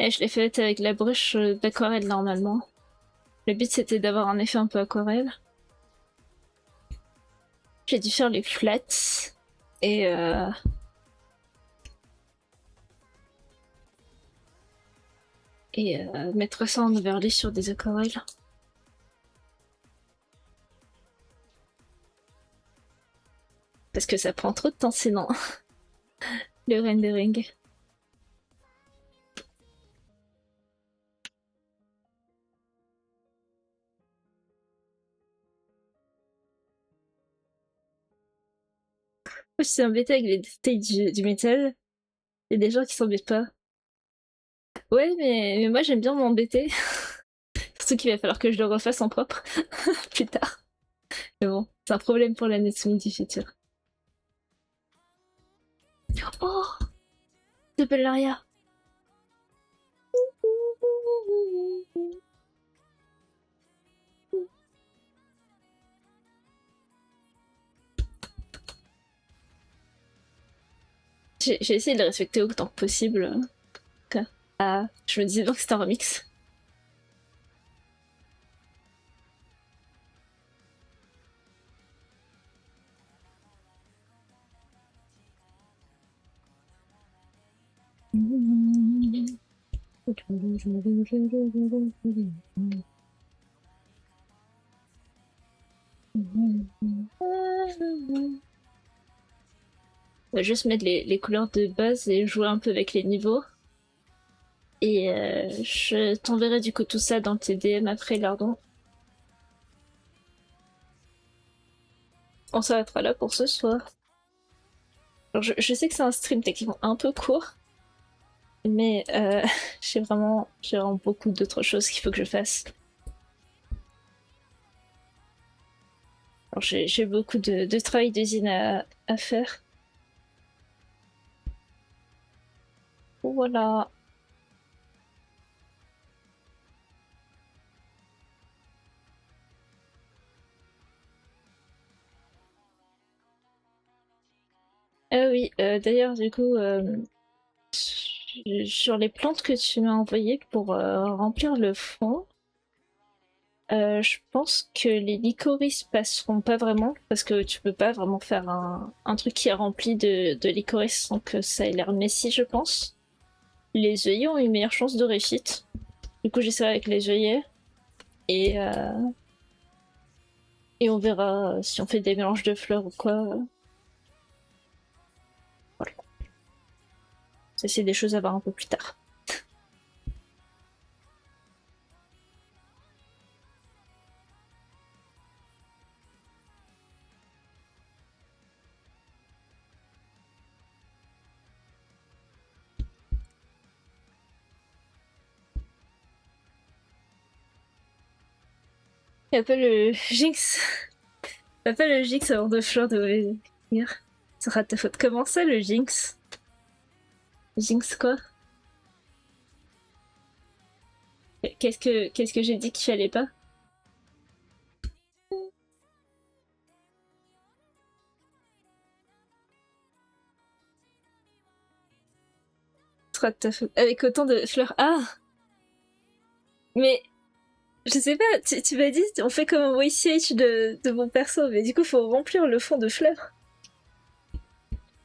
je l'ai fait avec la brush d'aquarelle normalement. Le but c'était d'avoir un effet un peu aquarelle. J'ai dû faire les flats. Et mettre ça en overlay sur des aquarelles. Parce que ça prend trop de temps sinon. Le rendering. Je suis embêtée avec les détails du métal. Il y a des gens qui s'embêtent pas. Ouais, mais moi j'aime bien m'embêter. Surtout qu'il va falloir que je le refasse en propre plus tard. Mais bon, c'est un problème pour l'anatomie du futur. Oh, de Bellaria. J'ai essayé de le respecter autant que possible. Ah, je me disais bien que c'était un remix. On va juste mettre les couleurs de base et jouer un peu avec les niveaux. Et je t'enverrai du coup tout ça dans tes DM après, Lardon. On s'arrêtera là pour ce soir. Alors, je sais que c'est un stream techniquement un peu court, mais j'ai vraiment beaucoup d'autres choses qu'il faut que je fasse. Alors j'ai beaucoup de travail d'usine à faire. Voilà. Ah oui, d'ailleurs, du coup, sur les plantes que tu m'as envoyées pour remplir le fond, je pense que les licorices passeront pas vraiment, parce que tu peux pas vraiment faire un truc qui est rempli de licorice sans que ça ait l'air messy, je pense. Les œillets ont une meilleure chance de réussite. Du coup, j'essaierai avec les œillets. Et, euh, et on verra si on fait des mélanges de fleurs ou quoi. Voilà. Ça, c'est des choses à voir un peu plus tard. Et après le Jinx. Pas le Jinx avant de fleurs de venir. Ce sera ta faute. Comment ça, le Jinx? Jinx quoi? Qu'est-ce que j'ai dit qu'il fallait pas? Ce sera de ta faute. Avec autant de fleurs. Ah! Mais je sais pas, tu m'as dit, on fait comme un voice de mon perso, mais du coup, faut remplir le fond de fleurs.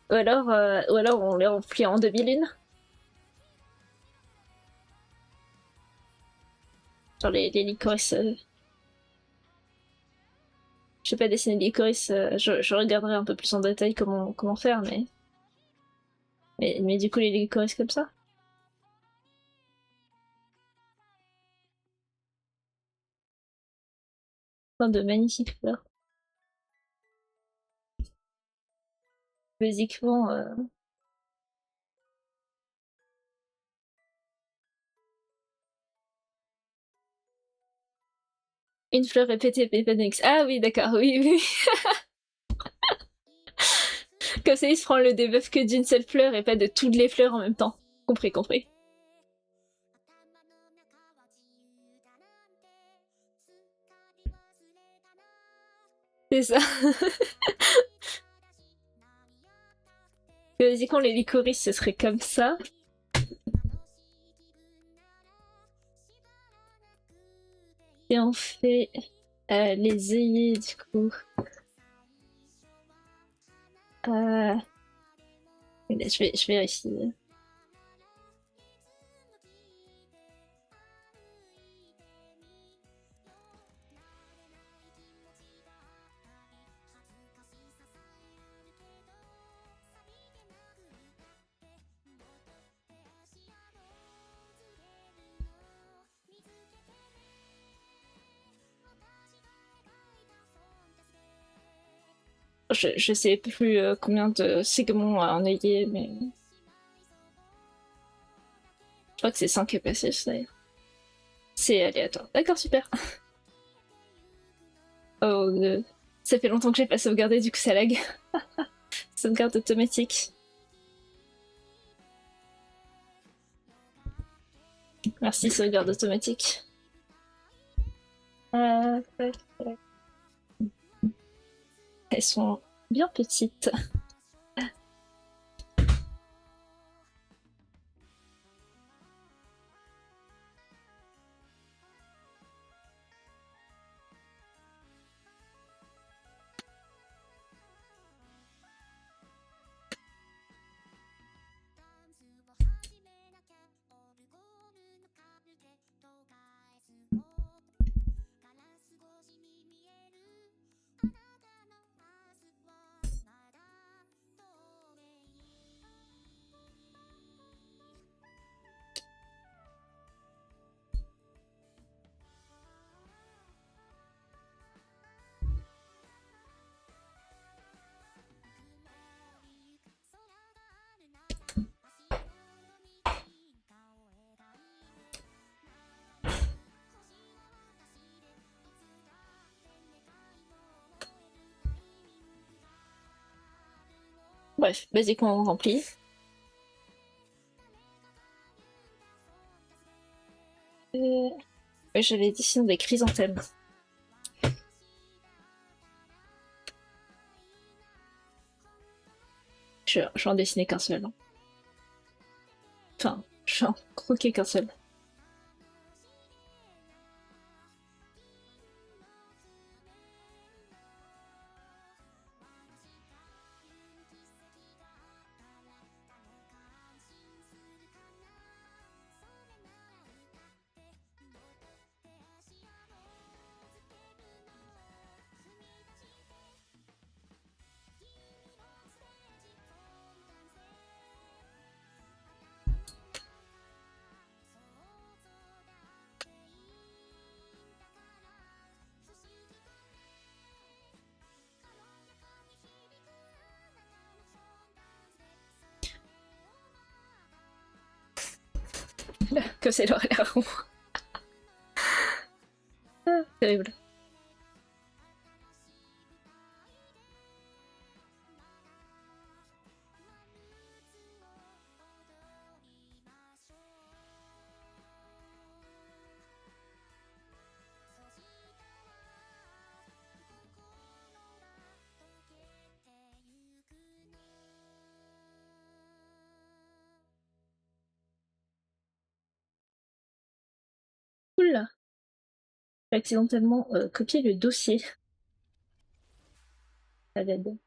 Ou alors on les remplit en demi-lune. Genre les licorices. Je sais pas dessiner de licorice, je regarderai un peu plus en détail comment faire, mais du coup les licorices comme ça. Plein de magnifiques fleurs. Basiquement, une fleur répétée, Pépanix. Ah oui, d'accord, oui, oui. Comme ça, il se prend le debuff que d'une seule fleur et pas de toutes les fleurs en même temps. Compris, compris. C'est ça. Basiquement, les licorices, ce serait comme ça. Et on fait les œillets, du coup. Je vérifie. Je sais plus combien de segments à un œillet, mais je crois que c'est 5 passifs d'ailleurs. C'est aléatoire. D'accord, super. Oh, ça fait longtemps que j'ai pas sauvegardé, du coup ça lag. Sauvegarde automatique. Merci, sauvegarde automatique. Tac, tac. Elles sont bien petites. Bref, basiquement on remplit. J'avais dessiné des chrysanthèmes. Je vais en dessiner qu'un seul. Hein. Enfin, je vais en croquer qu'un seul. Comme c'est l'air rond. Terrible. Oula, j'ai accidentellement copié le dossier à l'aide.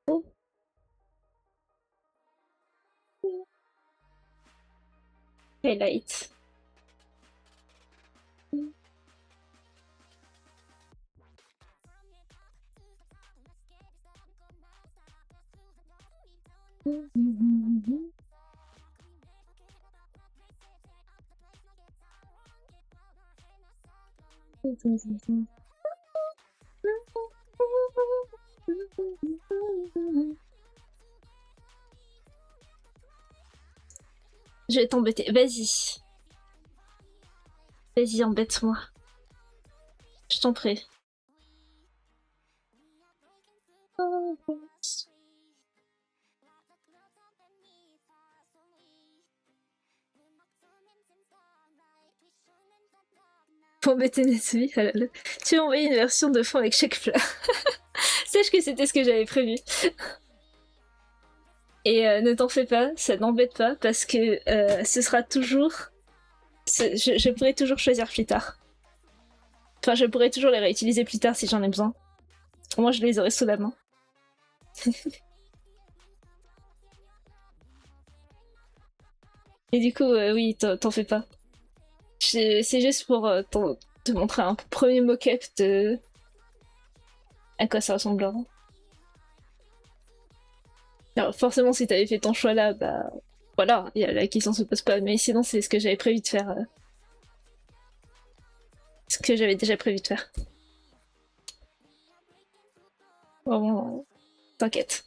Oh. Highlight. Je vais t'embêter. Vas-y. Vas-y, embête-moi. Je t'en prie. Pour embêter Natsumi, oh là là. Tu as envoyé une version de fond avec chaque fleur. Sache que c'était ce que j'avais prévu. Et ne t'en fais pas, ça n'embête pas, parce que ce sera toujours... Je pourrai toujours choisir plus tard. Enfin, je pourrai toujours les réutiliser plus tard si j'en ai besoin. Au moins, je les aurai sous la main. Et du coup, oui, t'en fais pas. C'est juste pour te montrer un premier mock-up de à quoi ça ressemblera. Alors, forcément, si t'avais fait ton choix là, bah voilà, la question se pose pas. Mais sinon, c'est ce que j'avais prévu de faire. Ce que j'avais déjà prévu de faire. Vraiment, t'inquiète.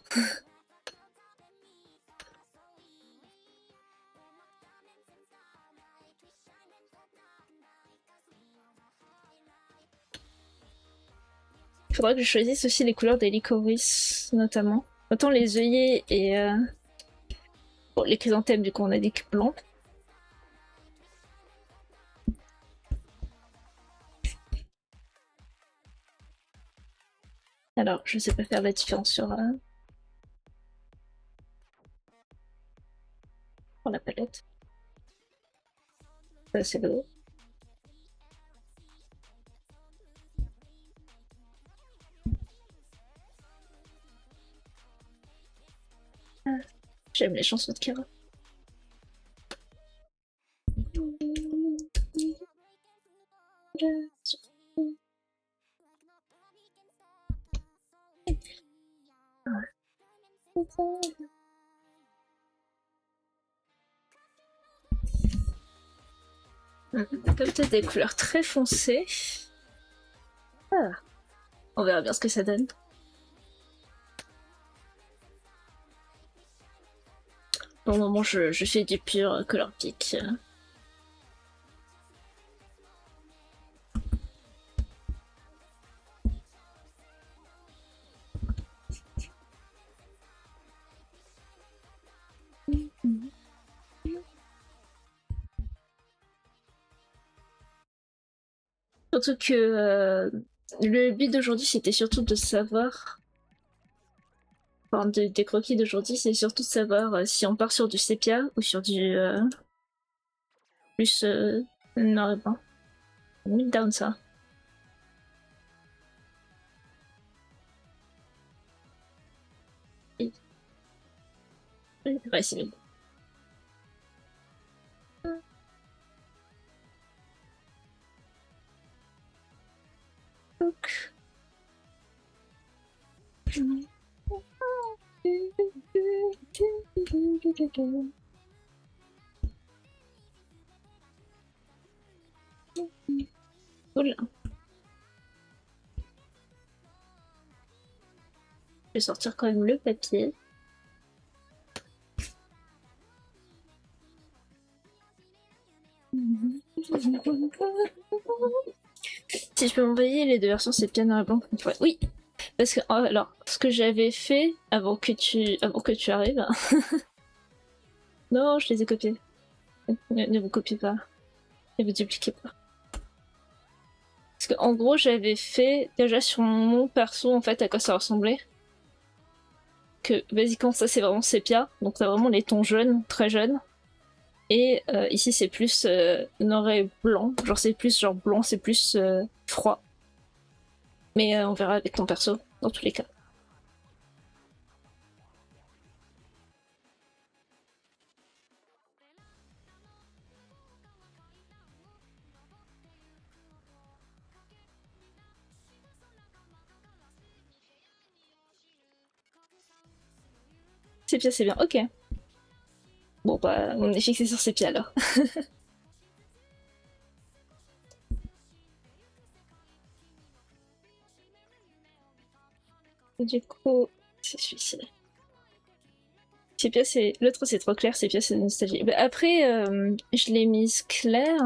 Il faudra que je choisisse aussi les couleurs des licorice, notamment. Autant les œillets et bon, les chrysanthèmes, du coup, on a dit que blanc. Alors, je sais pas faire la différence sur la palette. Ça, c'est le... Ah, j'aime les chansons de Kara. Comme t'as des couleurs très foncées. Ah. On verra bien ce que ça donne. Pour le moment, je fais du pur color pick. Surtout que le but d'aujourd'hui, c'était surtout de savoir... Enfin, des croquis d'aujourd'hui, c'est surtout de savoir si on part sur du sépia ou sur du plus noir et blanc. Mid down ça. Ouais, c'est bien. Donc... Cool. Je vais sortir quand même le papier. Si je peux m'envoyer les deux versions, c'est bien noir et blanc. Ouais. Oui, parce que alors, ce que j'avais fait avant que tu arrives. Non, je les ai copiés. Ne vous copiez pas. Ne vous dupliquez pas. Parce que en gros, j'avais fait déjà sur mon perso en fait à quoi ça ressemblait. Que basiquement ça c'est vraiment sépia, donc t'as vraiment les tons jaunes, très jeunes. Et ici c'est plus noir et blanc, genre c'est plus genre blanc, c'est plus froid. Mais on verra avec ton perso dans tous les cas. Sépia, c'est bien. Ok. Bon, bah, on est fixé sur Sépia alors. Du coup, c'est celui-ci. Sépia, c'est. L'autre, c'est trop clair. Sépia, c'est nostalgie. Bah, après, je l'ai mise claire.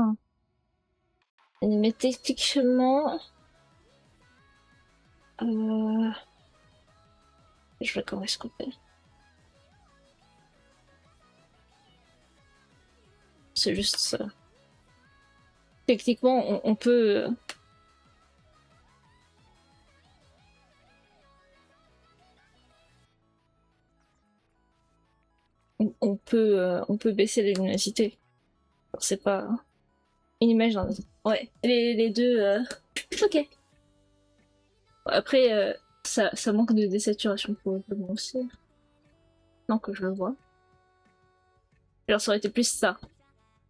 Mais techniquement. Euh... Je vois comment est-ce qu'on fait. C'est juste ça. Techniquement, on peut. On peut baisser la luminosité. C'est pas une image dans... Ouais, les deux. Ok. Après, ça manque de désaturation probablement aussi. Non, que je le vois. Alors, ça aurait été plus ça.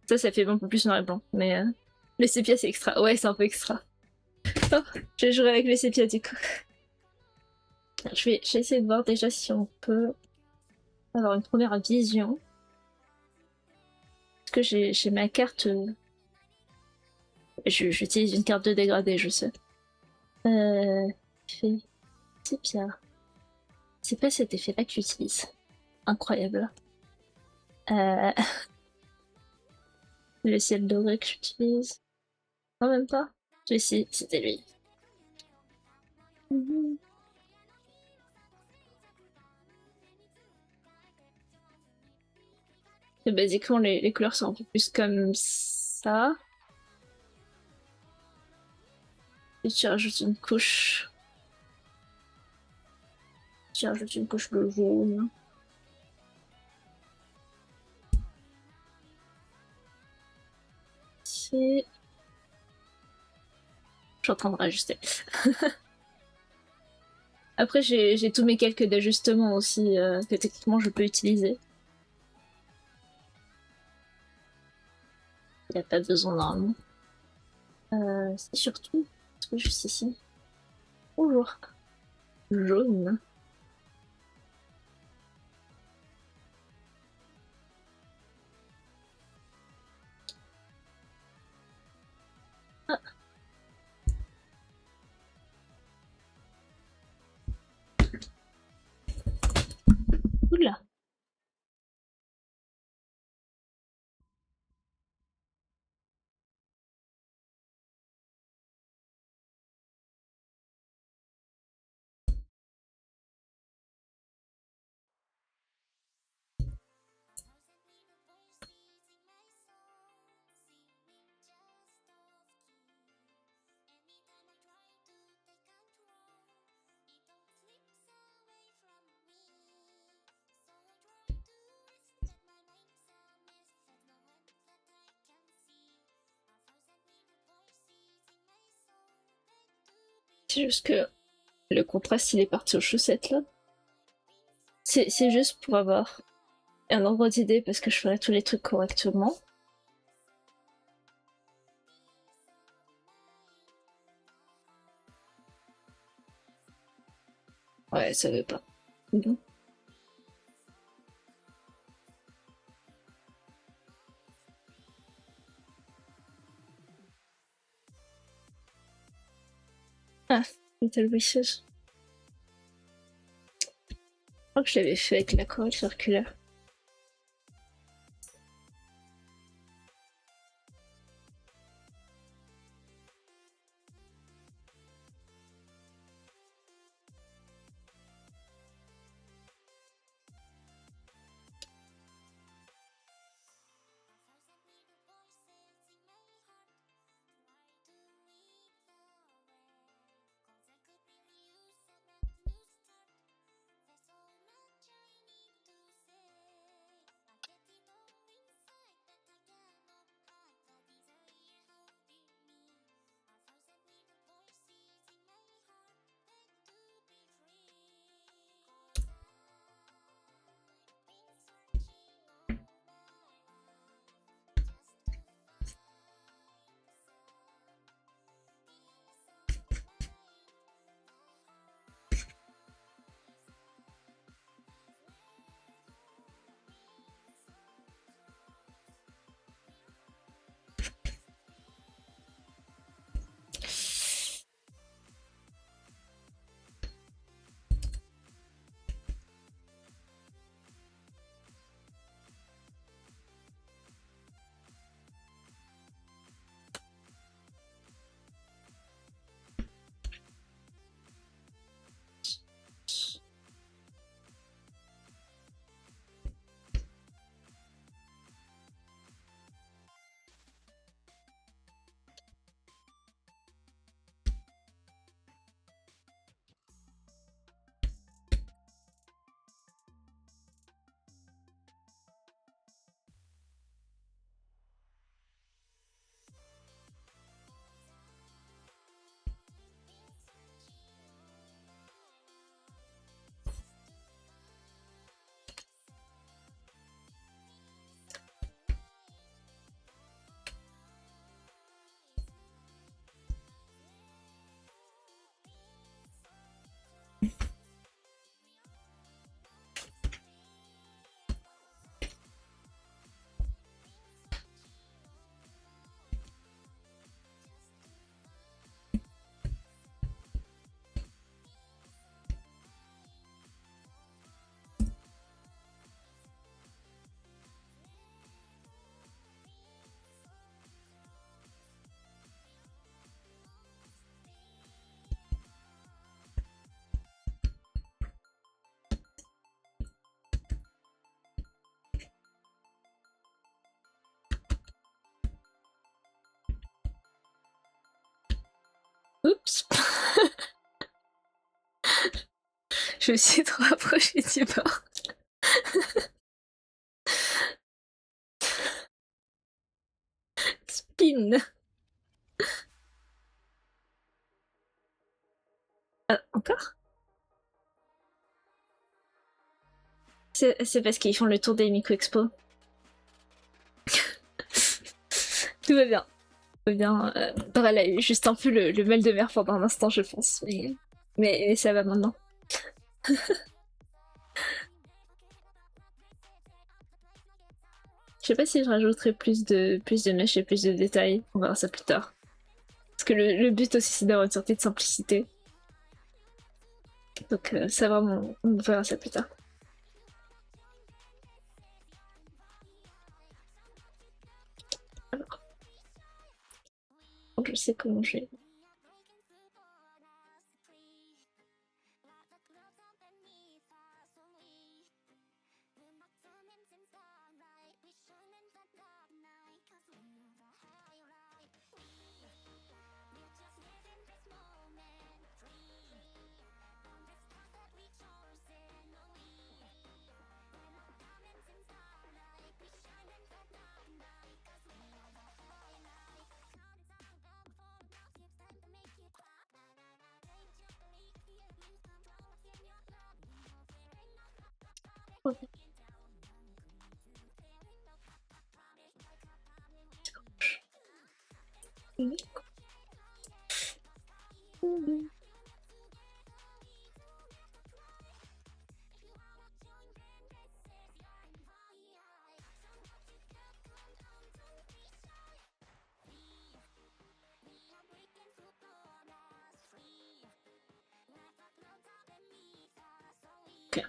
Ça fait un peu plus noir et blanc. Mais le sépia, c'est extra. Ouais, c'est un peu extra. Oh, je vais jouer avec le sépia du coup. Je vais essayer de voir déjà si on peut avoir une première vision. Parce que j'ai ma carte. J'utilise une carte de dégradé, je sais. Fait sépia. C'est pas cet effet-là que j'utilise. Incroyable. Euh, le ciel doré que j'utilise. Non, même pas. Si, c'était lui. Mhm. Et basiquement, les couleurs sont un peu plus comme ça. Et tu rajoutes une couche. Tu rajoutes une couche de jaune. Ici. Je suis en train de rajuster. Après, j'ai tous mes calques d'ajustement aussi que techniquement je peux utiliser. Il n'y a pas besoin normalement. C'est surtout, parce que juste ici. Bonjour. Jaune. Ah, oula. C'est juste que le contraste il est parti aux chaussettes là. C'est juste pour avoir un ordre d'idée parce que je ferai tous les trucs correctement. Ouais, ça veut pas. Bon. Ah, Little Wishes. Je crois que je l'avais fait avec l'aquarelle circulaire. Je me suis trop approchée du bord. Spin. Encore? C'est parce qu'ils font le tour des Miko Expo. Tout va bien. Tout va bien. Brel a eu juste un peu le mal de mer pendant un instant, je pense. Mais ça va maintenant. Je sais pas si je rajouterai plus de mèches et plus de détails. On verra ça plus tard. Parce que le but aussi, c'est d'avoir une sortie de simplicité. Donc ça vraiment, on verra ça plus tard. Alors, je sais comment je vais. Okay. Okay.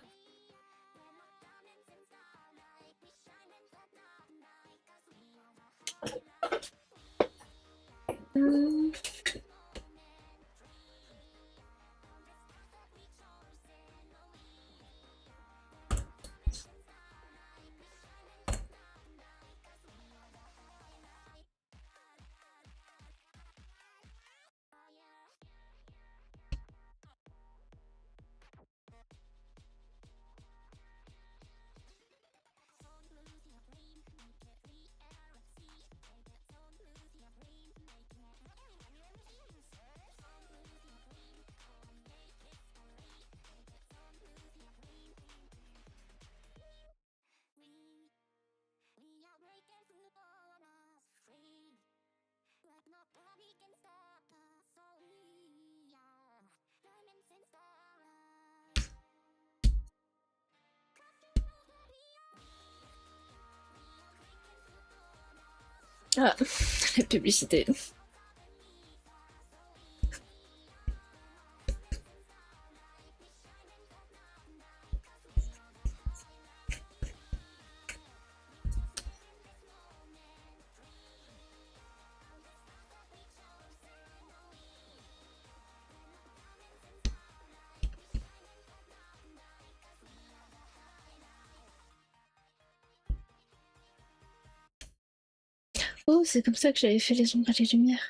Ah, la publicité. Oh, c'est comme ça que j'avais fait les ombres et les lumières.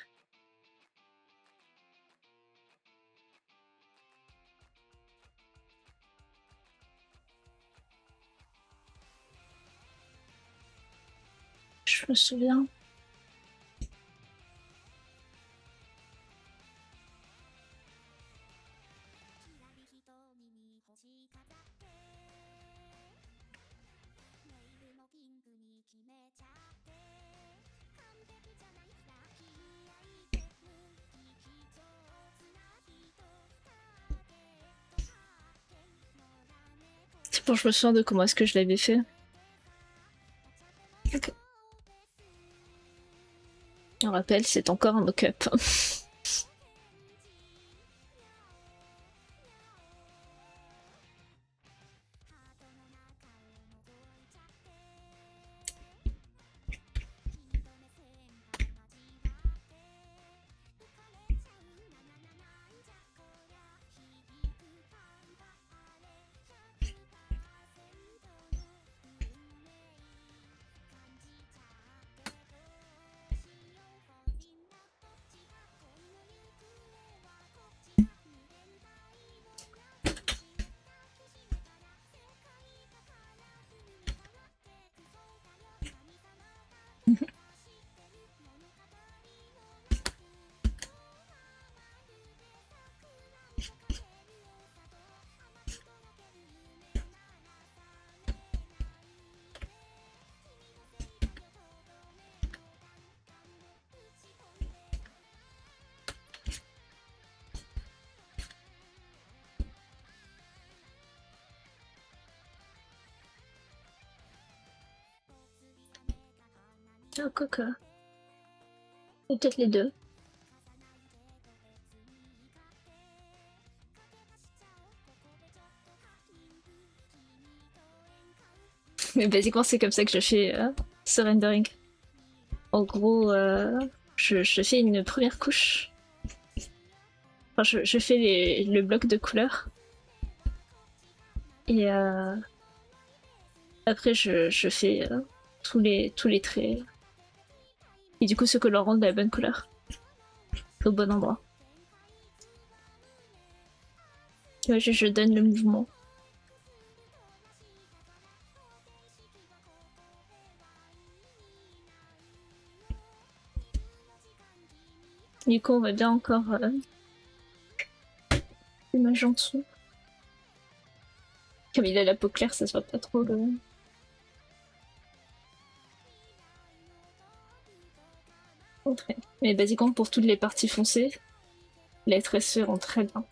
Je me souviens. C'est bon, je me souviens de comment est-ce que je l'avais fait. Ok. On rappelle, c'est encore un mock-up. Ah, quoique. Ou peut-être les deux. Mais basiquement, c'est comme ça que je fais surrendering. En gros, je fais une première couche. Enfin, je fais le bloc de couleur. Et après, je fais tous les traits. Et du coup, ce colorant de la bonne couleur. Au bon endroit. Ouais, je donne le mouvement. Du coup, on va bien encore image en dessous. Comme il a la peau claire, ça se voit pas trop le. Mais basiquement, pour toutes les parties foncées, les traits se rendent très bien.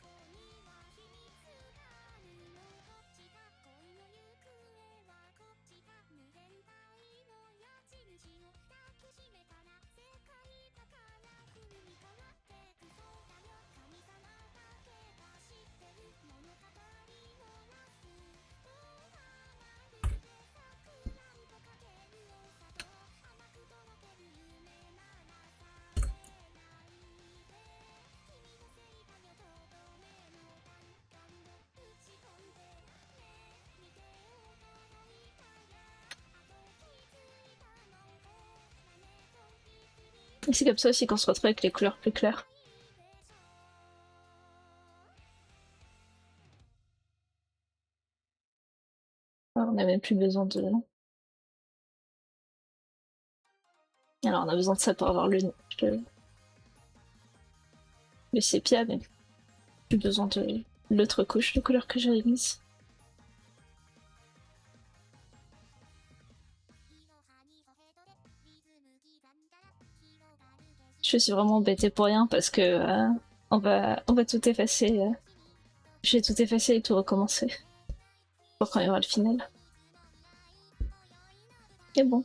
Et c'est comme ça aussi qu'on se retrouve avec les couleurs plus claires. Alors, on n'a même plus besoin de. Alors, on a besoin de ça pour avoir le sépia, mais plus besoin de l'autre couche de couleur que j'avais mise. Je suis vraiment embêtée pour rien parce que on va tout effacer. Je vais tout effacer et tout recommencer. Pour quand il y aura le final. Et bon.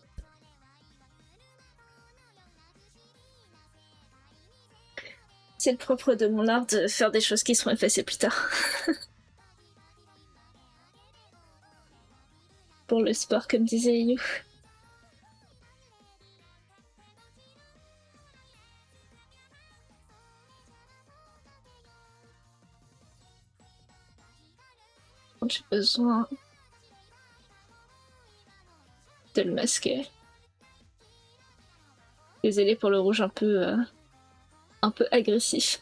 C'est le propre de mon art de faire des choses qui seront effacées plus tard. Pour le sport, comme disait You. J'ai besoin de le masquer. Désolée pour le rouge un peu agressif.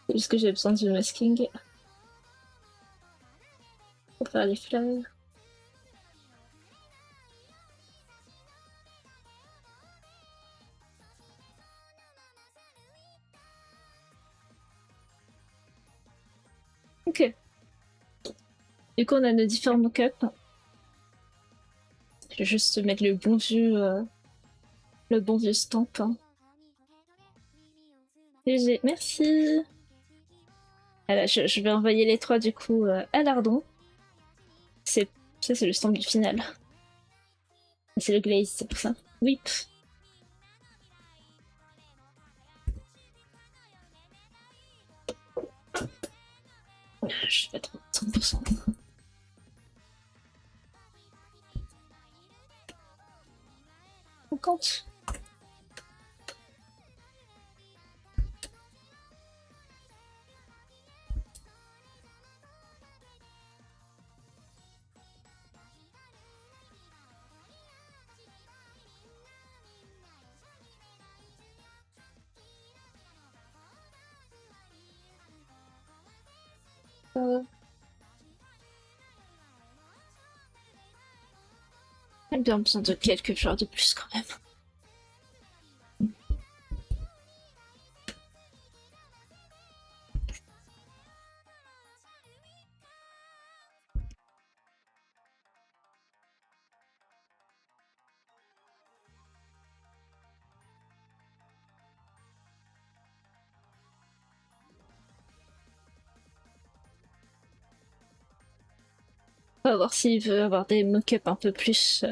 C'est juste que j'ai besoin du masking pour faire les fleurs. Ok. Du coup, on a nos différents mock-ups. Je vais juste mettre le bon vieux stamp. GG, merci. Voilà, je vais envoyer les trois du coup à Lardon. Ça, c'est le stamp du final. C'est le glaze, c'est pour ça. Oui. Je vais mettre 100%. On compte. J'ai bien besoin de quelques fleurs de plus quand même. On va voir s'il veut avoir des mock-ups un peu plus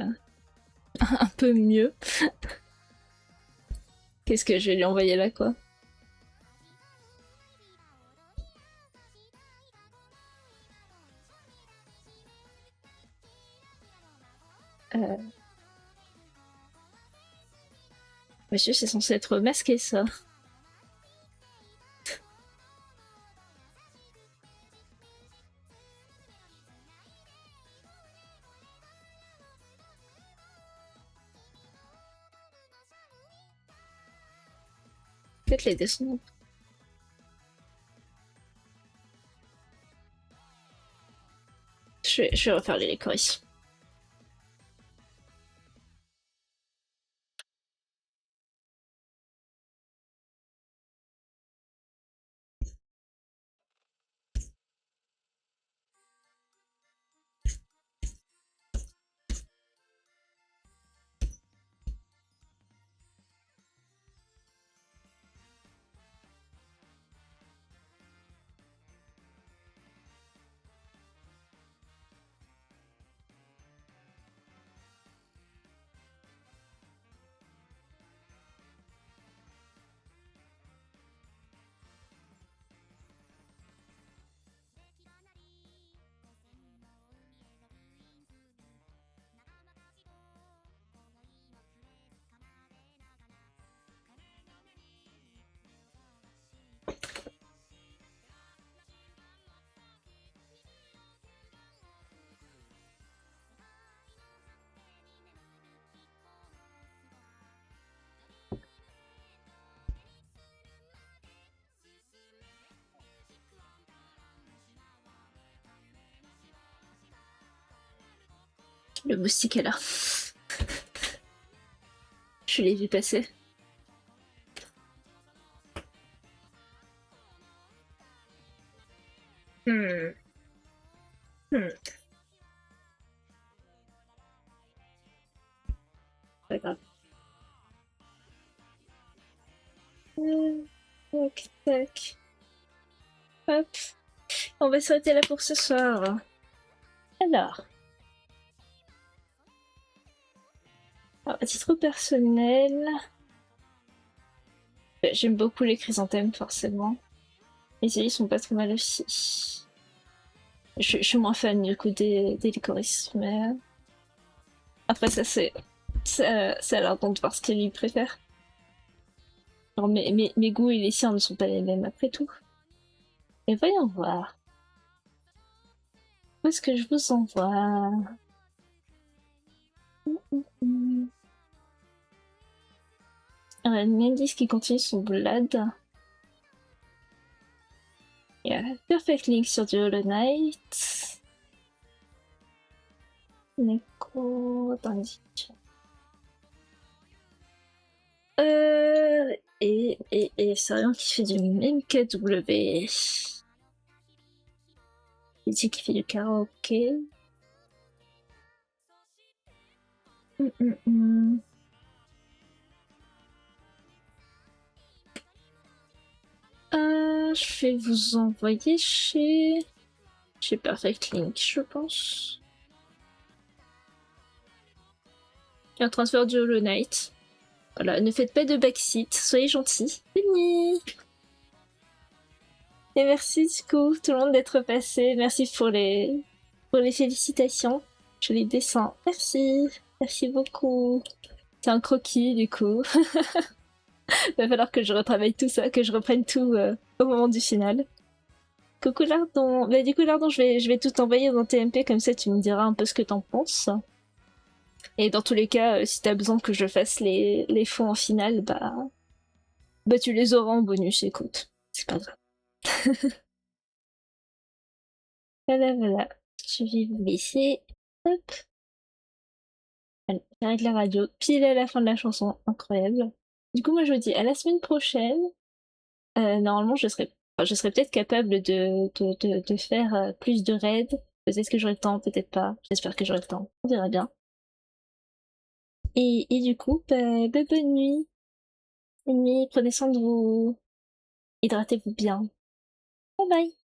un peu mieux. Qu'est-ce que je vais lui envoyer là, quoi? Monsieur, c'est censé être masqué, ça. Peut-être les descendre. Je vais refaire les décors ici. Le moustique est là. Je l'ai vu passer. Hmm. Hmm. Pas grave. Tac, tac. Hop. On va s'arrêter là pour ce soir. Alors, à titre personnel, j'aime beaucoup les chrysanthèmes, forcément. Les ils sont pas trop mal aussi. Je suis moins fan du coup des licorices, mais après ça c'est à l'ardent de voir ce qu'il préfère. Alors mes goûts et les siens ne sont pas les mêmes après tout. Et voyons voir. Où est-ce que je vous envoie? Mendes qui continue son blad. Il y a Perfect Link sur du Hollow Knight. Neko... Attends, et c'est rien qui fait du même KW. Il dit qu'il fait du karaoké. Je vais vous envoyer chez Perfect Link, je pense. Il y a un transfert du Hollow Knight. Voilà, ne faites pas de backseat, soyez gentils. Fini. Et merci du coup tout le monde d'être passé. Merci pour les félicitations. Jolis dessins. Merci. Merci beaucoup. C'est un croquis du coup. Il va falloir que je retravaille tout ça, que je reprenne tout au moment du final. Coucou Lardon. Bah du coup Lardon, je vais tout envoyer dans TMP, comme ça tu me diras un peu ce que t'en penses. Et dans tous les cas, si t'as besoin que je fasse les fonds en finale, bah tu les auras en bonus, écoute. C'est pas grave. Voilà, voilà. Je vais vous laisser. Hop. Allez, j'arrête la radio. Pile à la fin de la chanson. Incroyable. Du coup, moi, je vous dis à la semaine prochaine. Normalement, je serai peut-être capable de faire plus de raids. Peut-être que j'aurai le temps, peut-être pas. J'espère que j'aurai le temps. On verra bien. Et du coup, bonne nuit. Bonne nuit. Prenez soin de vous. Hydratez-vous bien. Bye bye.